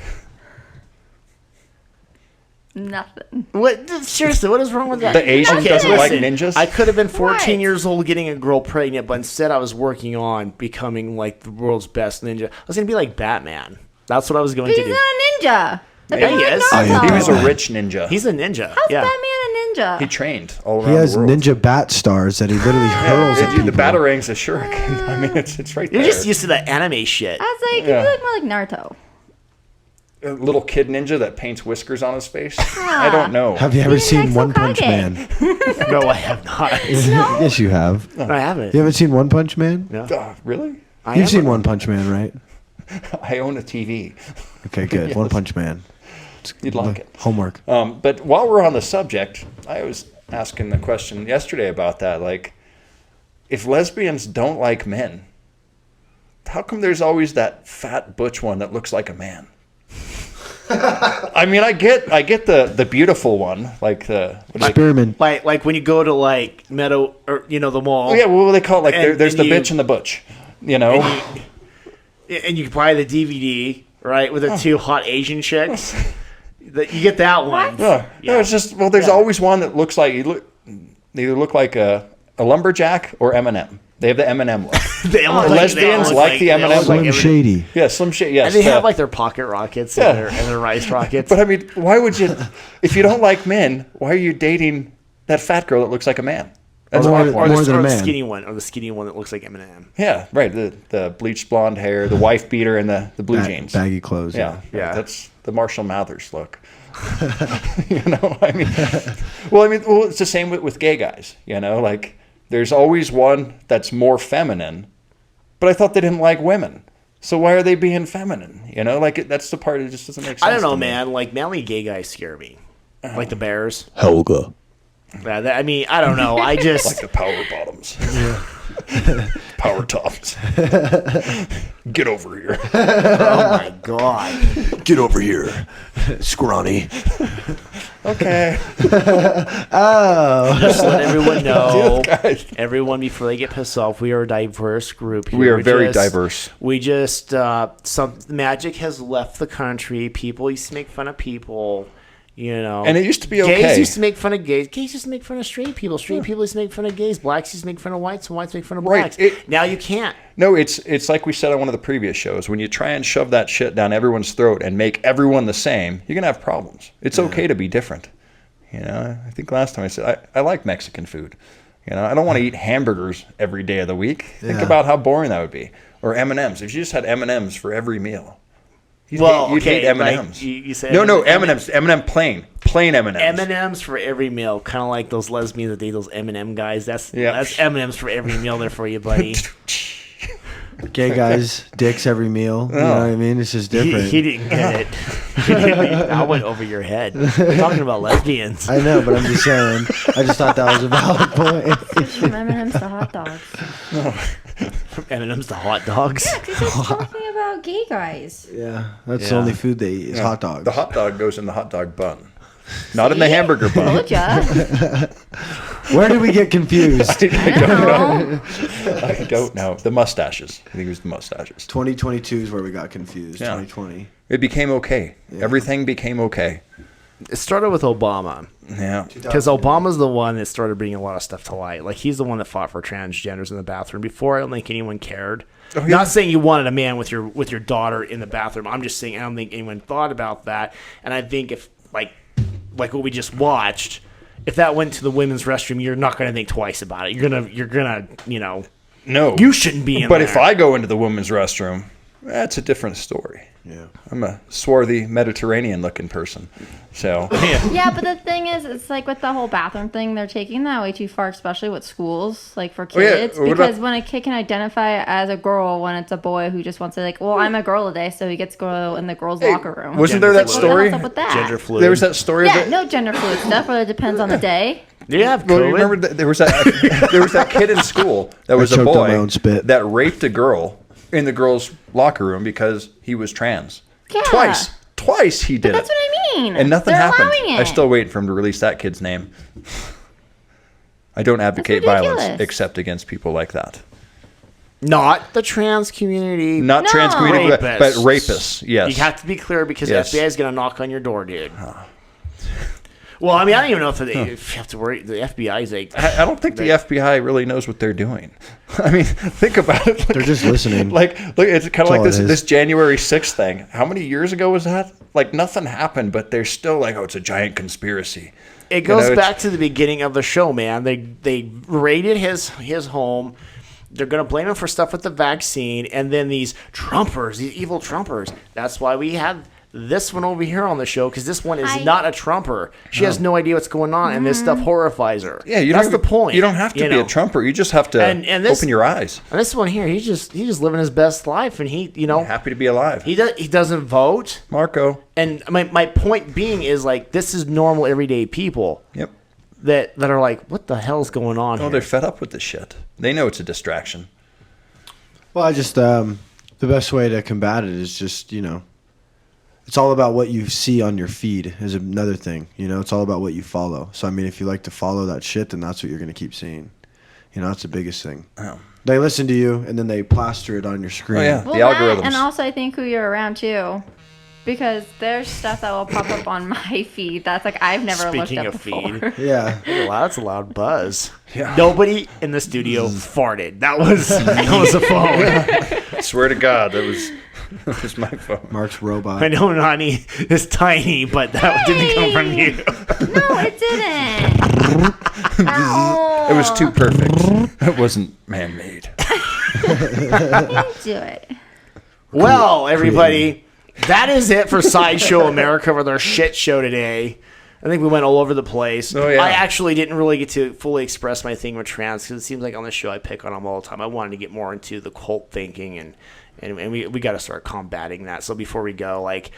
[SPEAKER 3] Nothing.
[SPEAKER 1] What? Seriously, what is wrong with that?
[SPEAKER 2] The Asian doesn't like ninjas?
[SPEAKER 1] I could have been 14
[SPEAKER 3] What?
[SPEAKER 1] years old getting a girl pregnant, but instead I was working on becoming like the world's best ninja. I was going to be like Batman. That's what I was going
[SPEAKER 3] But
[SPEAKER 1] to
[SPEAKER 3] he's
[SPEAKER 1] do.
[SPEAKER 3] not a ninja.
[SPEAKER 1] Yeah, he is.
[SPEAKER 3] Naruto.
[SPEAKER 2] He was a rich ninja.
[SPEAKER 1] He's a ninja.
[SPEAKER 3] How's
[SPEAKER 1] yeah.
[SPEAKER 3] Batman a ninja?
[SPEAKER 2] He trained all around
[SPEAKER 4] He has
[SPEAKER 2] the world.
[SPEAKER 4] ninja bat stars that he literally hurls at
[SPEAKER 2] The
[SPEAKER 4] people.
[SPEAKER 2] Batarang's a shuriken. I mean, it's right
[SPEAKER 1] You're
[SPEAKER 2] there.
[SPEAKER 1] just used to that anime shit.
[SPEAKER 3] I was like,
[SPEAKER 2] Yeah.
[SPEAKER 3] you look more like Naruto.
[SPEAKER 2] A little kid ninja that paints whiskers on his face. I don't know.
[SPEAKER 4] Have you ever
[SPEAKER 3] He's
[SPEAKER 4] seen
[SPEAKER 3] like
[SPEAKER 4] One Punch
[SPEAKER 3] Hokage.
[SPEAKER 4] Man?
[SPEAKER 1] No, I have not.
[SPEAKER 4] Yes, you have.
[SPEAKER 1] I haven't.
[SPEAKER 4] You haven't seen One Punch Man?
[SPEAKER 1] No.
[SPEAKER 2] Really?
[SPEAKER 1] I
[SPEAKER 4] You've
[SPEAKER 1] haven't.
[SPEAKER 4] seen One Punch Man, right?
[SPEAKER 2] I own a TV.
[SPEAKER 4] Okay, good.
[SPEAKER 2] Yes.
[SPEAKER 4] One Punch Man.
[SPEAKER 2] You'd like it.
[SPEAKER 4] Homework.
[SPEAKER 2] But while we're on the subject, I was asking the question yesterday about that. Like, if lesbians don't like men, how come there's always that fat butch one that looks like a man? I mean, I get the beautiful one, like the
[SPEAKER 4] Spearman.
[SPEAKER 1] Like when you go to like Meadow or the mall.
[SPEAKER 2] oh, yeah, what do they call it? Like
[SPEAKER 1] And-
[SPEAKER 2] there's
[SPEAKER 1] and
[SPEAKER 2] the
[SPEAKER 1] you-
[SPEAKER 2] bitch and the butch, you know.
[SPEAKER 1] And you buy the DVD, right, with the two hot Asian chicks. You get that one.
[SPEAKER 2] No, it's just there's always one that looks like they either look like a lumberjack or Eminem. They have the Eminem look.
[SPEAKER 1] They all look
[SPEAKER 2] lesbians
[SPEAKER 1] they all
[SPEAKER 2] like the
[SPEAKER 1] they all
[SPEAKER 2] M&M
[SPEAKER 1] look like
[SPEAKER 4] Slim
[SPEAKER 1] Eminem.
[SPEAKER 4] Shady.
[SPEAKER 2] Yeah, Slim Shady. Yes,
[SPEAKER 1] And they have like their pocket rockets and their rice rockets.
[SPEAKER 2] But I mean, why would you? If you don't like men, why are you dating that fat girl that looks like a man? That's
[SPEAKER 4] Or
[SPEAKER 2] my
[SPEAKER 4] more-
[SPEAKER 2] point.
[SPEAKER 4] more than a man.
[SPEAKER 1] skinny one, or the skinny one that looks like Eminem.
[SPEAKER 2] Yeah, right. The bleached blonde hair, the wife beater, and the blue jeans.
[SPEAKER 4] Baggy clothes.
[SPEAKER 2] Yeah,
[SPEAKER 1] Yeah.
[SPEAKER 2] That's the Marshall Mathers look. I mean, well, it's the same with gay guys. Like there's always one that's more feminine, but I thought they didn't like women. So why are they being feminine? Like that's the part that just doesn't make sense.
[SPEAKER 1] I don't know,
[SPEAKER 2] to me.
[SPEAKER 1] man. Like manly gay guys scare me. Like the Bears.
[SPEAKER 4] Helga.
[SPEAKER 1] I mean, I don't know. I just
[SPEAKER 2] Like the power bottoms. Power tops. Get over here.
[SPEAKER 1] oh my god.
[SPEAKER 4] Get over here, scrawny.
[SPEAKER 2] Okay.
[SPEAKER 4] Oh.
[SPEAKER 1] Just let everyone know.
[SPEAKER 2] Guys.
[SPEAKER 1] Everyone, before they get pissed off, we are a diverse group here.
[SPEAKER 2] We are
[SPEAKER 1] We're
[SPEAKER 2] very
[SPEAKER 1] just-
[SPEAKER 2] diverse.
[SPEAKER 1] We just some magic has left the country. People used to make fun of people.
[SPEAKER 2] And it used to be
[SPEAKER 1] Gays
[SPEAKER 2] okay.
[SPEAKER 1] used to make fun of gays. Gays used to make fun of straight people. Straight people used to make fun of gays. Blacks used to make fun of whites, and whites make fun of
[SPEAKER 2] Right.
[SPEAKER 1] blacks. Now you can't.
[SPEAKER 2] No, it's like we said on one of the previous shows. When you try and shove that shit down everyone's throat and make everyone the same, you're gonna have problems. It's okay to be different. I think last time I said I like Mexican food. I don't want to eat hamburgers every day of the week. Think
[SPEAKER 4] Yeah.
[SPEAKER 2] about how boring that would be. Or M&Ms. If you just had M&Ms for every meal, you'd hate M&Ms.
[SPEAKER 1] like, you said
[SPEAKER 2] no, M&Ms. M&M plain M&Ms.
[SPEAKER 1] M&Ms for every meal, kind of like those lesbians that date those M&M guys. That's
[SPEAKER 2] Yeah.
[SPEAKER 1] M&Ms for every meal there for you, buddy.
[SPEAKER 4] Gay guys, dicks every meal. You know what I mean? It's just
[SPEAKER 1] he,
[SPEAKER 4] different.
[SPEAKER 1] he didn't get it. I went over your head. We're talking about lesbians.
[SPEAKER 4] I know, but I'm just saying. I just thought that was a valid point.
[SPEAKER 3] From M&M's to hot dogs.
[SPEAKER 1] From M&Ms to hot dogs.
[SPEAKER 3] Because he's talking about gay guys.
[SPEAKER 4] Yeah, that's the
[SPEAKER 1] Yeah.
[SPEAKER 4] only food they eat is hot dogs.
[SPEAKER 2] The hot dog goes in the hot dog bun. Not in the hamburger bun.
[SPEAKER 3] Told ya.
[SPEAKER 4] Where did we get confused?
[SPEAKER 2] I don't know.
[SPEAKER 3] No.
[SPEAKER 2] I don't know. The mustaches. I think it was the mustaches.
[SPEAKER 4] 2022 is where we got confused.
[SPEAKER 2] Yeah.
[SPEAKER 4] 2020.
[SPEAKER 2] It became okay. Everything became okay.
[SPEAKER 1] It started with Obama.
[SPEAKER 2] Yeah.
[SPEAKER 1] Because Obama's the one that started bringing a lot of stuff to light. Like, he's the one that fought for transgenders in the bathroom. Before, I don't think anyone cared.
[SPEAKER 2] Oh, yeah.
[SPEAKER 1] Not saying you wanted a man with your daughter in the bathroom. I'm just saying I don't think anyone thought about that. And I think if, like what we just watched, if that went to the women's restroom, you're not going to think twice about it. You're gonna,
[SPEAKER 2] No.
[SPEAKER 1] you shouldn't be in
[SPEAKER 2] But
[SPEAKER 1] there.
[SPEAKER 2] if I go into the women's restroom, that's a different story.
[SPEAKER 4] Yeah.
[SPEAKER 2] I'm a swarthy Mediterranean-looking person. So,
[SPEAKER 3] Yeah, but the thing is, it's like with the whole bathroom thing, they're taking that way too far, especially with schools, like for
[SPEAKER 2] yeah,
[SPEAKER 3] kids.
[SPEAKER 2] what
[SPEAKER 3] Because
[SPEAKER 2] about-
[SPEAKER 3] when a kid can identify as a girl when it's a boy who just wants to, like, well, I'm a girl today, so he gets to go in the girls' locker room.
[SPEAKER 2] wasn't there that
[SPEAKER 1] Gender
[SPEAKER 3] What the
[SPEAKER 2] story?
[SPEAKER 3] hell's up with that?
[SPEAKER 1] Gender fluid.
[SPEAKER 2] There was that story
[SPEAKER 3] Yeah,
[SPEAKER 2] of
[SPEAKER 3] no gender fluid stuff, where it depends on the day.
[SPEAKER 1] Yeah,
[SPEAKER 2] Well, you
[SPEAKER 1] COVID.
[SPEAKER 2] remember that there was that kid in school that was a
[SPEAKER 4] choked on
[SPEAKER 2] boy
[SPEAKER 4] my own spit.
[SPEAKER 2] that raped a girl in the girls' locker room because he was trans.
[SPEAKER 3] Yeah.
[SPEAKER 2] Twice he did
[SPEAKER 3] That's
[SPEAKER 2] it.
[SPEAKER 3] what I mean.
[SPEAKER 2] And nothing
[SPEAKER 3] They're
[SPEAKER 2] happened.
[SPEAKER 3] allowing it.
[SPEAKER 2] I still wait for him to release that kid's name. I don't advocate violence
[SPEAKER 3] ridiculous.
[SPEAKER 2] except against people like that.
[SPEAKER 1] Not the trans community.
[SPEAKER 2] Not
[SPEAKER 3] No.
[SPEAKER 2] trans community, but
[SPEAKER 1] Rapists.
[SPEAKER 2] rapists. Yes.
[SPEAKER 1] You have to be clear because
[SPEAKER 2] Yes.
[SPEAKER 1] the FBI is going to knock on your door, dude. Well, I mean, I don't even know if you have to worry. The FBI is like,
[SPEAKER 2] I don't think the FBI really knows what they're doing. I mean, think about it.
[SPEAKER 4] They're just listening.
[SPEAKER 2] Look, it's kind of like
[SPEAKER 4] all
[SPEAKER 2] this
[SPEAKER 4] it is.
[SPEAKER 2] this January 6th thing. How many years ago was that? Like, nothing happened, but they're still like, oh, it's a giant conspiracy.
[SPEAKER 1] it goes
[SPEAKER 2] it's-
[SPEAKER 1] back to the beginning of the show, man. They raided his home. They're going to blame him for stuff with the vaccine, and then these Trumpers, these evil Trumpers. That's why we had this one over here on the show because this one is
[SPEAKER 3] I-
[SPEAKER 1] not a Trumper. She has no idea what's going on, and this stuff horrifies her.
[SPEAKER 2] Yeah,
[SPEAKER 1] That's the point.
[SPEAKER 2] You don't have to be
[SPEAKER 1] know?
[SPEAKER 2] a Trumper. You just have to
[SPEAKER 1] And this-
[SPEAKER 2] open your eyes.
[SPEAKER 1] And this one here, he's just living his best life, and he
[SPEAKER 2] Happy to be alive.
[SPEAKER 1] he doesn't vote.
[SPEAKER 2] Marco.
[SPEAKER 1] And my point being is like this is normal everyday people
[SPEAKER 2] Yep.
[SPEAKER 1] that are like, what the hell's going on
[SPEAKER 2] Oh,
[SPEAKER 1] here?
[SPEAKER 2] they're fed up with this shit. They know it's a distraction.
[SPEAKER 4] Well, I just the best way to combat it is just it's all about what you see on your feed is another thing. It's all about what you follow. So I mean, if you like to follow that shit, then that's what you're gonna keep seeing. That's the biggest thing.
[SPEAKER 2] Oh.
[SPEAKER 4] They listen to you and then they plaster it on your screen.
[SPEAKER 2] Oh, yeah.
[SPEAKER 3] Well,
[SPEAKER 2] The
[SPEAKER 3] that,
[SPEAKER 2] algorithms.
[SPEAKER 3] and also I think who you're around too, because there's stuff that will pop up on my feed that's like I've never
[SPEAKER 1] Speaking
[SPEAKER 3] looked up
[SPEAKER 1] of
[SPEAKER 3] before.
[SPEAKER 1] feed.
[SPEAKER 4] Yeah.
[SPEAKER 1] Wow, that's a loud buzz.
[SPEAKER 2] Yeah.
[SPEAKER 1] Nobody in the studio farted. That was a phone.
[SPEAKER 2] I swear to God, that was my phone.
[SPEAKER 4] Mark's robot.
[SPEAKER 1] I know Nani is tiny, but that didn't come from you.
[SPEAKER 3] No, it didn't. Ow.
[SPEAKER 2] It was too perfect. It wasn't man-made.
[SPEAKER 3] Do it.
[SPEAKER 1] Well, everybody, that is it for Sideshow America with our shit show today. I think we went all over the place.
[SPEAKER 2] Oh, yeah.
[SPEAKER 1] I actually didn't really get to fully express my thing with trans because it seems like on the show I pick on them all the time. I wanted to get more into the cult thinking and we got to start combating that. So before we go, like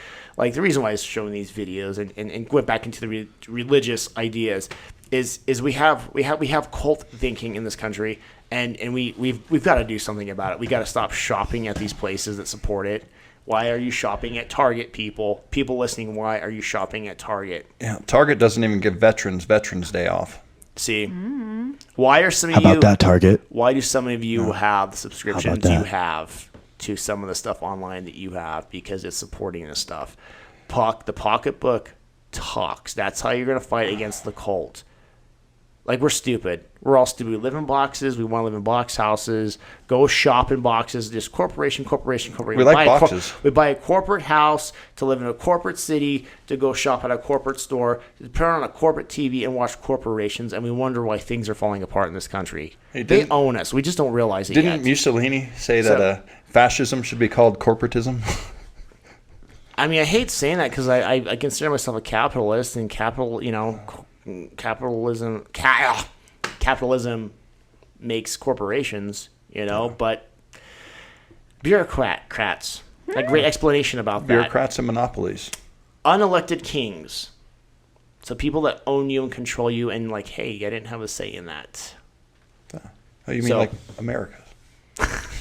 [SPEAKER 1] the reason why I was showing these videos and went back into the religious ideas is we have cult thinking in this country and we've got to do something about it. We got to stop shopping at these places that support it. Why are you shopping at Target, people? People listening, why are you shopping at Target?
[SPEAKER 2] Yeah, Target doesn't even give Veterans Day off.
[SPEAKER 1] See? Why are some of
[SPEAKER 4] How
[SPEAKER 1] you...
[SPEAKER 4] about that, Target?
[SPEAKER 1] Why do some of you have the subscriptions
[SPEAKER 4] that?
[SPEAKER 1] you have to some of the stuff online that you have because it's supporting this stuff? The pocketbook talks. That's how you're going to fight against the cult. Like, we're stupid. We're all stupid. We live in boxes. We want to live in box houses. Go shop in boxes. Just corporation.
[SPEAKER 2] We like boxes.
[SPEAKER 1] We buy a corporate house to live in a corporate city, to go shop at a corporate store, to turn on a corporate TV and watch corporations, and we wonder why things are falling apart in this country.
[SPEAKER 2] Hey,
[SPEAKER 1] They own us. We just don't realize it yet.
[SPEAKER 2] Didn't Mussolini say that fascism should be called corporatism?
[SPEAKER 1] I mean, I hate saying that because I consider myself a capitalist, and capitalism makes corporations, but bureaucrats. A great explanation about that.
[SPEAKER 2] Bureaucrats and monopolies.
[SPEAKER 1] Unelected kings. So people that own you and control you and like, hey, I didn't have a say in that.
[SPEAKER 2] Oh, you mean
[SPEAKER 1] So-
[SPEAKER 2] like America?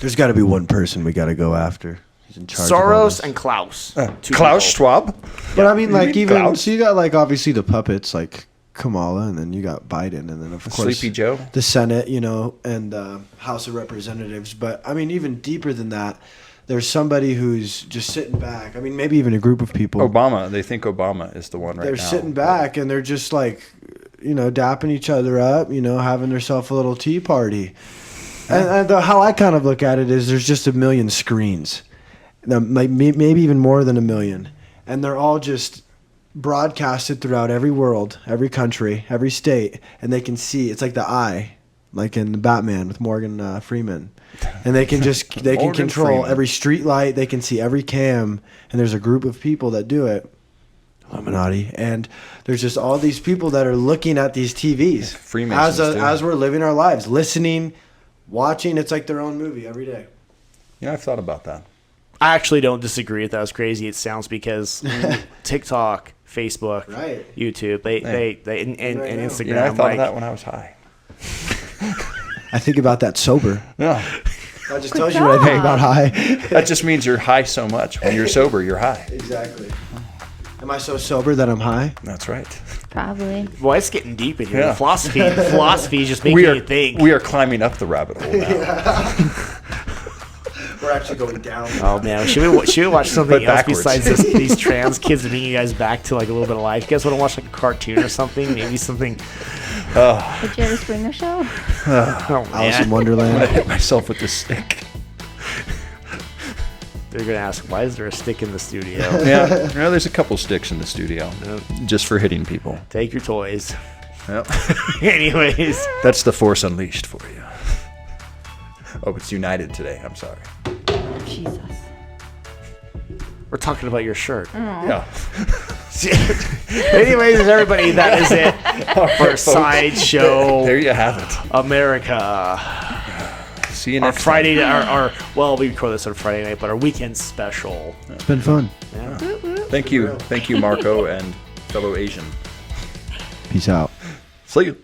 [SPEAKER 4] There's got to be one person we got to go after. He's in charge of all
[SPEAKER 1] Soros
[SPEAKER 4] this.
[SPEAKER 1] and Klaus. Two
[SPEAKER 2] Klaus
[SPEAKER 1] people.
[SPEAKER 2] Schwab?
[SPEAKER 4] But I mean, like,
[SPEAKER 2] mean
[SPEAKER 4] even
[SPEAKER 2] Klaus?
[SPEAKER 4] so, you got like obviously the puppets like Kamala, and then you got Biden, and then of course
[SPEAKER 2] Sleepy Joe?
[SPEAKER 4] the Senate, and House of Representatives. But I mean, even deeper than that, there's somebody who's just sitting back. I mean, maybe even a group of people.
[SPEAKER 2] Obama. They think Obama is the one right
[SPEAKER 4] They're
[SPEAKER 2] now.
[SPEAKER 4] sitting back and they're just like, dapping each other up, having themselves a little tea party. And how I kind of look at it is there's just a million screens, maybe even more than a million, and they're all just broadcasted throughout every world, every country, every state, and they can see. It's like the eye, like in Batman with Morgan Freeman, and they can
[SPEAKER 2] Morgan
[SPEAKER 4] control
[SPEAKER 2] Freeman.
[SPEAKER 4] every street light. They can see every cam, and there's a group of people that do it. Illuminati, and there's just all these people that are looking at these TVs
[SPEAKER 2] Freemasons, too.
[SPEAKER 4] as we're living our lives, listening, watching. It's like their own movie every day.
[SPEAKER 2] Yeah, I've thought about that.
[SPEAKER 1] I actually don't disagree with that. As crazy it sounds, because TikTok, Facebook,
[SPEAKER 4] Right.
[SPEAKER 1] YouTube, they and
[SPEAKER 4] Right now.
[SPEAKER 1] Instagram.
[SPEAKER 2] I thought of that when I was high.
[SPEAKER 4] I think about that sober.
[SPEAKER 2] Yeah.
[SPEAKER 4] That just tells you what I think about high.
[SPEAKER 2] That just means you're high so much. When you're sober, you're high.
[SPEAKER 4] Exactly. Am I so sober that I'm high?
[SPEAKER 2] That's right.
[SPEAKER 3] Probably.
[SPEAKER 1] Boy, it's getting deep in here.
[SPEAKER 2] Yeah.
[SPEAKER 1] Philosophy is just making
[SPEAKER 2] We are
[SPEAKER 1] you think.
[SPEAKER 2] we are climbing up the rabbit hole now.
[SPEAKER 4] We're actually going down.
[SPEAKER 1] Oh man, should we watch something
[SPEAKER 2] But
[SPEAKER 1] else
[SPEAKER 2] backwards.
[SPEAKER 1] besides these trans kids to bring you guys back to like a little bit of life? You guys want to watch like a cartoon or something? Maybe something.
[SPEAKER 3] Did you ever Springer Show?
[SPEAKER 1] Oh
[SPEAKER 4] Alice in
[SPEAKER 1] man,
[SPEAKER 2] I'm gonna
[SPEAKER 4] Wonderland.
[SPEAKER 2] hit myself with this stick.
[SPEAKER 1] they're gonna ask, why is there a stick in the studio?
[SPEAKER 2] Yeah, there's a couple sticks in the studio, just for hitting people.
[SPEAKER 1] Take your toys.
[SPEAKER 2] Yep.
[SPEAKER 1] Anyways,
[SPEAKER 2] That's the Force Unleashed for you. Oh, it's united today. I'm sorry.
[SPEAKER 3] Jesus.
[SPEAKER 1] We're talking about your shirt.
[SPEAKER 2] Yeah.
[SPEAKER 1] Anyways, everybody, that is it for Sideshow
[SPEAKER 2] There you have it.
[SPEAKER 1] America.
[SPEAKER 2] See you
[SPEAKER 1] Our
[SPEAKER 2] next
[SPEAKER 1] Friday,
[SPEAKER 2] time.
[SPEAKER 1] well, we record this on Friday night, but our weekend special.
[SPEAKER 4] It's been fun.
[SPEAKER 2] Thank you, Marco and fellow Asian.
[SPEAKER 4] Peace out.
[SPEAKER 2] See you.